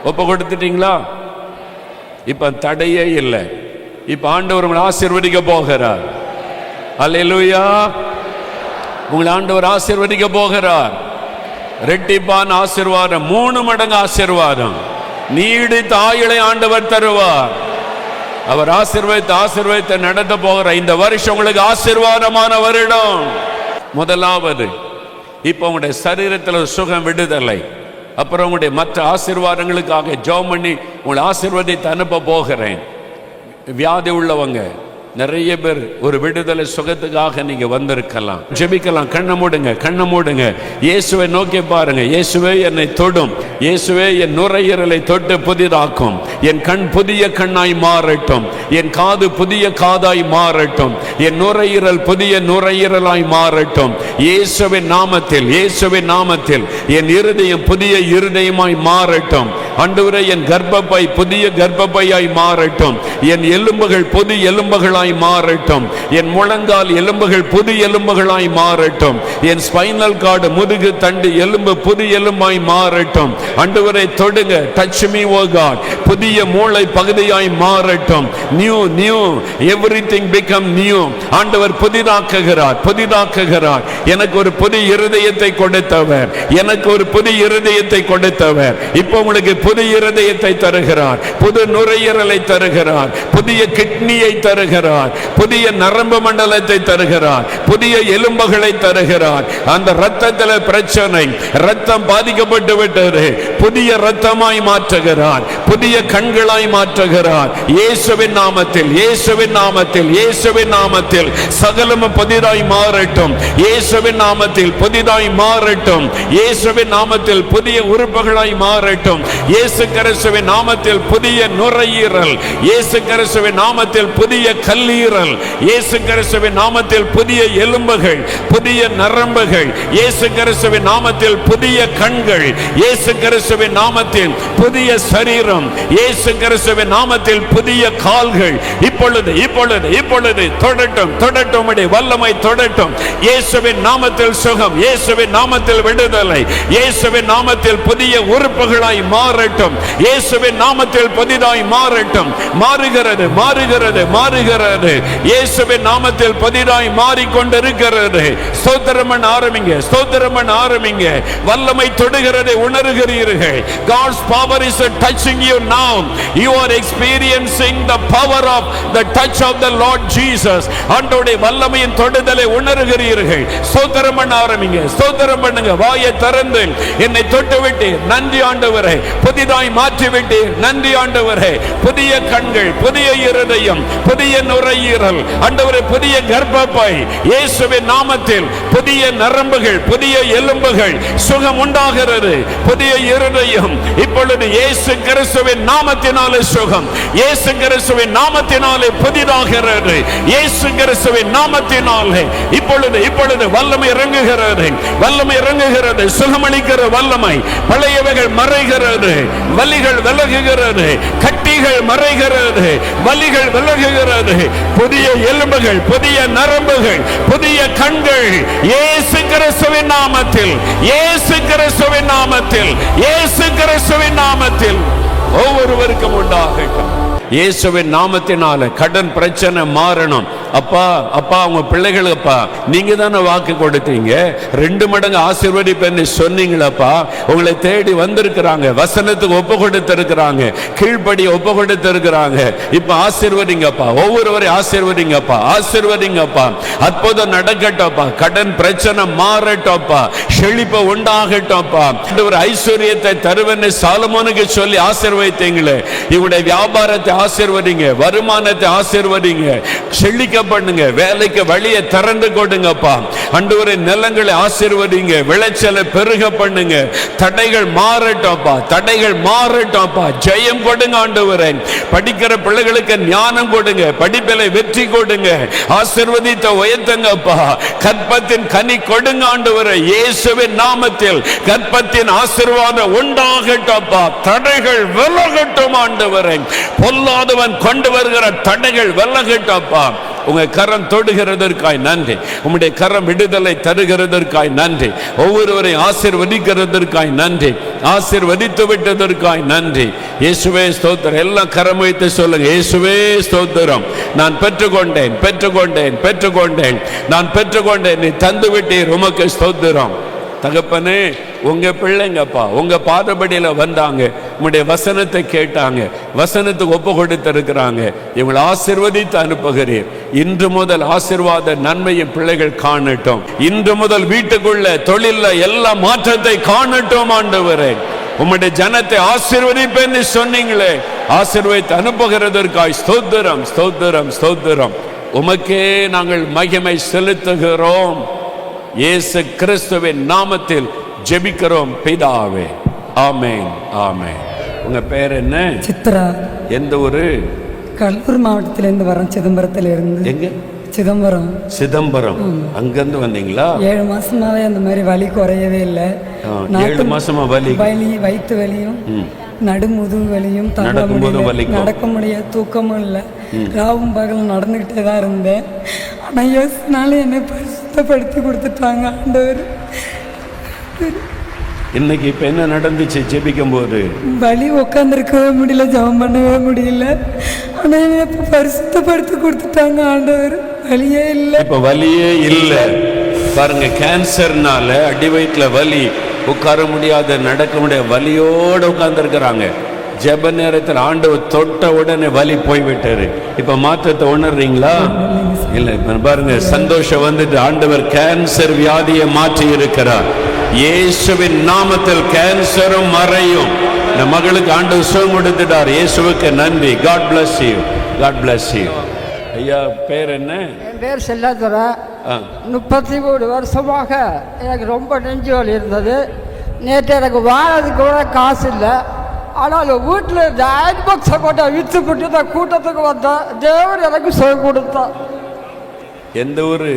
ஒப்பு கொடுத்துட்டீங்களா? இப்ப தடையே இல்லை. இப்ப ஆண்டவர் உங்களை ஆசீர்வதிக்க போகிறார். அல்லேலூயா. உங்களை ஆண்டவர் ஆசீர்வதிக்க போகிறார். ரெட்டிப்பான ஆசீர்வாதம், 3 மடங்கு ஆசீர்வாதம், நீடித்த ஆயுளை ஆண்டவர் தருவார். அவர் ஆசீர்வதித்து நடத்த போகிற இந்த வருஷம் உங்களுக்கு ஆசீர்வாதமான வருடம். முதலாவது, இப்ப உங்களுடைய சரீரத்தில் சுகம், விடுதலை. அப்புறம் உங்களுடைய மற்ற ஆசீர்வாதங்களுக்காக ஜெபம் பண்ணி உங்களை ஆசீர்வதித்து அனுப்ப போகிறேன். வியாதி உள்ளவங்க நிறைய பேர் ஒரு விடுதலை சுகத்துக்காக நீங்க வந்திருக்கலாம். ஜெபிக்கலாம். கண்ணை மூடுங்க, கண்ணை மூடுங்க. இயேசுவை நோக்கி பாருங்க. இயேசுவே என்னை தொடும், இயேசுவே என் நுரையீரலை தொட்டு புதிதாக்கும், என் கண் புதிய கண்ணாய் மாறட்டும், என் காது புதிய காதாய் மாறட்டும், என் நுரையீரல் புதிய நுரையீரலாய் மாறட்டும். இயேசுவின் நாமத்தில், இயேசுவின் நாமத்தில் என் இருதயம் புதிய இருதயமாய் மாறட்டும். ஆண்டவரே, என் கர்ப்பப்பை புதிய கர்ப்பப்பையாய் மாறட்டும், என் எலும்புகள் புதிய எலும்புகளாய் மாறட்டும், என் முழங்கால் எலும்புகள் புதிய எலும்புகளாய் மாறட்டும், என் ஸ்பைனல் கார்டு முதுகு தண்டு எலும்பு புதிய எலும்பாய் மாறட்டும். ஆண்டவரை தொடுங்க. டச் மீ ஓ காட். புதிய மூளை பகுதியாய் மாறட்டும். New new everything become new. ஆண்டவர் புதிதாக்குகிறார், புதிதாக்குகிறார். எனக்கு ஒரு புதிய இருதயத்தை கொடுத்தவர், எனக்கு ஒரு புதிய இருதயத்தை கொடுத்தவர். இப்போ உங்களுக்கு புதிய இருதயத்தை தருகிறார், புது நுரையீரலை தருகிறார், புதிய கிட்னியை தருகிறார், புதிய நரம்பு மண்டலத்தை தருகிறார், புதிய எலும்புகளை தருகிறார். அந்த இரத்தத்தில் பிரச்சனை, இரத்தம் பாதிக்கப்பட்டு விட்டது, புதிய இரத்தமாய் மாற்றுகிறார், புதிய கண்களாய் மாற்றுகிறார். இயேசுவின் நாமத்தில், இயேசுவின் நாமத்தில், இயேசுவின் நாமத்தில் சகலமும் புதிதாய் மாறட்டும். இயேசுவின் நாமத்தில் புதிதாய் மாறட்டும். இயேசுவின் நாமத்தில் புதிய உறுப்புகளாய் மாறட்டும். இயேசு கிறிஸ்துவின் நாமத்தில் புதிய நுரையீரல், இயேசு கிறிஸ்துவின் நாமத்தில் புதிய கல்லீரல், இயேசு கிறிஸ்துவின் நாமத்தில் புதிய எலும்புகள், புதிய நரம்புகள், இயேசு கிறிஸ்துவின் நாமத்தில் புதிய கண்கள், இயேசு கிறிஸ்துவின் நாமத்தில் புதிய சரீரம், இயேசு கிறிஸ்துவின் நாமத்தில் புதிய கால்கள். இப்பொழுது இப்பொழுது இப்பொழுது தொடட்டும், தொடட்டும், வல்லமை தொடட்டும். இயேசுவின் நாமத்தில் சுகம், இயேசுவின் நாமத்தில் விடுதலை, இயேசுவின் நாமத்தில் புதிய உறுப்புகளாய் மாறட்டும், இயேசுவின் நாமத்தில் புதிதாய் மாறட்டும். மாறுகிறது மாறுகிறது மாறுகிறது, இயேசுவின் நாமத்தில் புதிதாய் மாறிக்கொண்டிருக்கிறது. ஸ்தோத்திரம் பண்ண ஆரம்பிங்க, ஸ்தோத்திரம் பண்ண ஆரம்பிங்க. வல்லமை தொடுகிறதை உணர்கிறீர்கள். God's power is touching you now. You are experiencing the power of the touch of the Lord Jesus. ஆண்டவருடைய வல்லமையின் தொடுதலை உணர்கிறீர்கள். ஸ்தோத்திரம் பண்ண ஆரம்பிங்க, ஸ்தோத்திரம் பண்ணுங்க. வாயை திறந்து என்னை தொட்டுவிட்டு நன்றி ஆண்டவரே, புதிதாய் மாற்றிவிட்டு நன்றி ஆண்டவரே. புதிய கண்கள், புதிய இருதயம், புதிய நுரையீரல் ஆண்டவரே, புதிய கர்ப்பப்பை இயேசுவின் நாமத்தில், புதிய நரம்புகள், புதிய எலும்புகள் சுகம் உண்டாகிறது. புதிய இருதயம் இப்பொழுது இயேசு கிறிஸ்துவின் நாமத்தினாலே சுகம், இயேசு கிறிஸ்துவின் நாமத்தினாலே புதிதாகிறது. இயேசு கிறிஸ்துவின் நாமத்தினாலே இப்பொழுது இப்பொழுது வல்லமை இறங்குகிறது, வல்லமை இறங்குகிறது. சுகமளிக்கிற வல்லமை. பழையவைகள் மறைகிறது, வலிகள் விலகுகிறது, கட்டிகள் மறைகிறது, வலிகள் விலகுகிறது. புதிய எலும்புகள், புதிய நரம்புகள், புதிய கண்கள் இயேசு கிறிஸ்துவின் நாமத்தில், இயேசு கிறிஸ்துவின் நாமத்தில், இயேசு கிறிஸ்துவின் நாமத்தில் ஒவ்வொருவருக்கும் உண்டாகட்டும். இயேசுவின் நாமத்தினால கடன் பிரச்சனை மாறணும். அப்பா அப்பா உங்க பிள்ளைகளுப்பா, நீங்க தானே வாக்கு கொடுத்தீங்க, 2 மடங்கு ஆசீர்வதிப்பேன்னு சொன்னீங்களப்பா. உங்களை தேடி வந்திருக்கிறாங்க, வசனத்துக்கு ஒப்பு கொடுத்திருக்கிறாங்க, கீழ்ப்படி ஒப்பு கொடுத்திருக்கிறாங்க. இப்ப ஆசீர்வதிங்கப்பா, ஒவ்வொருவரையும் ஆசீர்வதிங்கப்பா, ஆசீர்வதிங்கப்பா. அற்புதம் நடக்கட்டப்பா, கடன் பிரச்சனை மாறட்டப்பா, செழிப்பு உண்டாகட்டப்பா. ஒரு ஐஸ்வர்யத்தை தருவேன்னு சாலமோனுக்கு சொல்லி ஆசீர்வதித்தீங்களே, இவருடைய வியாபாரத்தை ஆசீர்வதிங்க, வருமானத்தை ஆசீர்வதிங்க, செழிக்க பண்ணுங்க, வேலைக்கு வழியை திறந்து கொடுங்கப்பா. ஆண்டவரே நிலங்களை ஆசீர்வதிங்க, விளைச்சலை பெருக பண்ணுங்க. தடைகள் மாறட்டப்பா, தடைகள் மாறட்டப்பா. ஜெயம் கொடுங்க ஆண்டவரே. படிக்கிற பிள்ளைகளுக்கு ஞானம் கொடுங்க, படிப்பில வெற்றி கொடுங்க, ஆசீர்வதித்த உயர்த்துங்கப்பா. கற்பத்தின் கனி கொடுங்க ஆண்டவரே. இயேசுவின் நாமத்தில் கற்பத்தின் ஆசீர்வாதம் உண்டாகட்டப்பா. தடைகள் விலகட்டும் ஆண்டவரே. பொல்லாதவன் கொண்டு வருகிற தடைகள் விலகட்டப்பா. உங்க கரம் தொடுகிறதற்காய் நன்றி, உங்களுடைய கரம் விடுதலை தருகிறதற்காய் நன்றி, ஒவ்வொருவரையும் ஆசீர்வதிக்கிறதற்காய் நன்றி, ஆசீர்வதித்து விட்டதற்காய் நன்றி. இயேசுவே ஸ்தோத்திரம். எல்லாம் கரம் வைத்து சொல்லுங்க, இயேசுவே ஸ்தோத்திரம். நான் பெற்றுக்கொண்டேன், பெற்றுக்கொண்டேன், பெற்றுக்கொண்டேன், நான் பெற்றுக்கொண்டேன், நீ தந்து விட்டீர், உமக்கு ஸ்தோத்திரம். தகப்பனே, உங்க பிள்ளைங்கப்பா உங்க பாதபடியில வந்தாங்க, உங்களுடைய வசனத்தை கேட்டாங்க, வசனத்துக்கு ஒப்பு கொடுத்திருக்கிறாங்க. இவங்களை ஆசீர்வதித்து அனுப்புகிறீர். இன்று முதல் ஆசீர்வாத நன்மையின் பிள்ளைகள் காணட்டும். இன்று முதல் வீட்டுக்குள்ள தொழில எல்லா மாற்றத்தை காணட்டும் ஆண்டவரே. உம்முடைய ஜனத்தை ஆசீர்வதிப்பேன்னு சொன்னீங்களே, ஆசீர்வதித்து அனுப்புகிறதற்காய் ஸ்தோத்திரம், ஸ்தோத்திரம், ஸ்தோத்திரம். உமக்கே நாங்கள் மகிமை செலுத்துகிறோம். இயேசு கிறிஸ்துவின் நாமத்தில் ஜெபிக்கிறோம் பிதாவே, ஆமென், ஆமென். உங்க பேர் என்ன?
சித்ரா.
எந்த ஊரு?
கடலூர் மாவட்டத்திலிருந்து வரோம், சிதம்பரத்துல இருந்து.
எங்க?
சிதம்பரம்.
சிதம்பரம். அங்கிருந்து வந்தீங்களா?
7 மாசமாவே அந்த மாதிரி வலி குறையவே இல்லை.
7 மாசமா வலி,
வயிற்று வலியும், நடுமுதுகு வலியும், நடக்க முடியாது, தூக்கமும் இல்லை. ராவும் பகலும் நடந்துகிட்டே தான் இருந்தேன். ஆனால் யோசினாலும் என்னை பரிசுத்தப்படுத்தி கொடுத்துட்டாங்க ஆண்டவர்.
இன்னைக்கு இப்ப என்ன நடந்துச்சு? ஜெபிக்கும் போது
வலி, உட்காந்துருக்கவே முடியல, ஜெபம் பண்ணவே முடியல. ஆனா இப்ப பரிசுத்தப்படுத்தி கொடுத்துட்டாங்க ஆண்டவர். வலியே இல்லை,
இப்ப வலியே இல்லை. பாருங்க, கேன்சர்னால அடி வயிற்றுல வலி, உட்கார முடியாத, நடக்க முடியாத, வலியோடு உட்கார்ந்து இருக்கிறாங்க. ஜெப நேரத்தில் ஆண்டவர் தொட்ட உடனே வலி போய்விட்டாரு. இப்ப மாற்றத்தை உணர்றீங்களா? இல்ல. பாருங்க, சந்தோஷம் வந்துட்டு ஆண்டவர் கேன்சர் வியாதியை மாற்றி இருக்கிறார். இயேசுவின் நாமத்தில் கேன்சரும் மறையும். இந்த மகளுக்கு ஆண்டவர் சுகம் கொடுத்துட்டார். இயேசுவுக்கு நன்றி. God bless you, God bless you. ஐயா பேர் என்ன?
என் பேர் செல்லாதுரை. 33 வருஷமாக எனக்கு ரொம்ப நெஞ்சு வலி இருந்தது. நேற்று எனக்கு வாழறதுக்கு கூட காசு இல்லை. ஆனால் வீட்டில் இந்த அயன் பாக்ஸை கொண்ட வித்து போட்டு இந்த கூட்டத்துக்கு வந்தேன். தேவன் எனக்கு சுகம் கொடுத்தான்.
எந்த ஊரு?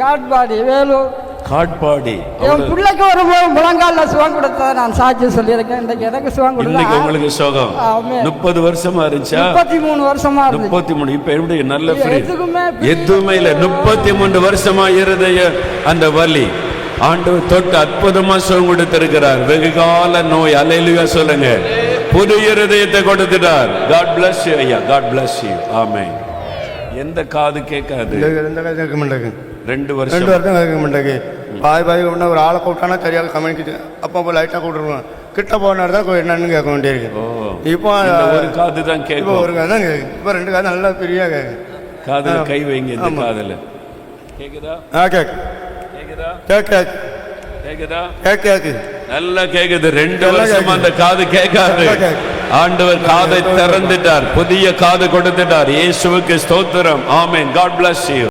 காட்பாடி, வேலூர்.
காட்பாடி.
என் பிள்ளைக்கு ஒரு முழங்கால சுகம் கொடுத்ததை நான் சாட்சி சொல்லியிருக்கேன். இன்னைக்கு எனக்கு சுகம்
இன்னைக்கு உங்களுக்கு சுகம்.
ஆமென்.
30 வருஷமா இருந்துச்சா?
33 வருஷமா இருந்துச்சு.
33. இப்ப எப்படி? நல்ல ஃப்ரீ.
எதுவுமே
எதுவுமே இல்ல. 33 வருஷமா இருதய அந்த வலி ஆண்டவர் தொட்டு அற்புதமா சுகம் கொடுத்திருக்கிறார். வெகு கால நோய். அல்லேலூயா சொல்லுங்க. புது இருதயத்தை கொடுத்துட்டார். God bless you ஐயா. God bless you. ஆமென். எந்த காது கேட்காது?
கேட்க மாட்டேங்க.
2 வருஷம்
கேட்க மாட்டேங்க. பாய் ஒரு ஆளை கூப்பிட்டானா சரியாக கம்யூனிக்கு அப்போ லைட்டாக கூப்பிட்டுருவோம். கிட்ட போன தான் என்னன்னு கேட்க வேண்டியிருக்கு. இப்போ
ஒரு காது தான் கேட்கும்.
ஒரு காது தான் கேட்கு. இப்போ 2 காது நல்லா ஃப்ரீயாக கேட்கு.
காதுல கை வைங்க. இந்த காதுல கேக்குதா?
கேக்கு
கேக்குதா? கேக்குதா?
கேக்கு
நல்லா கேக்குது. 2 வருஷமா அந்த காது கேட்காது. ஆண்டவர் காதை திறந்துட்டார். புதிய காது கொடுத்துட்டார். இயேசுவுக்கு ஸ்தோத்திரம். ஆமென். God bless you.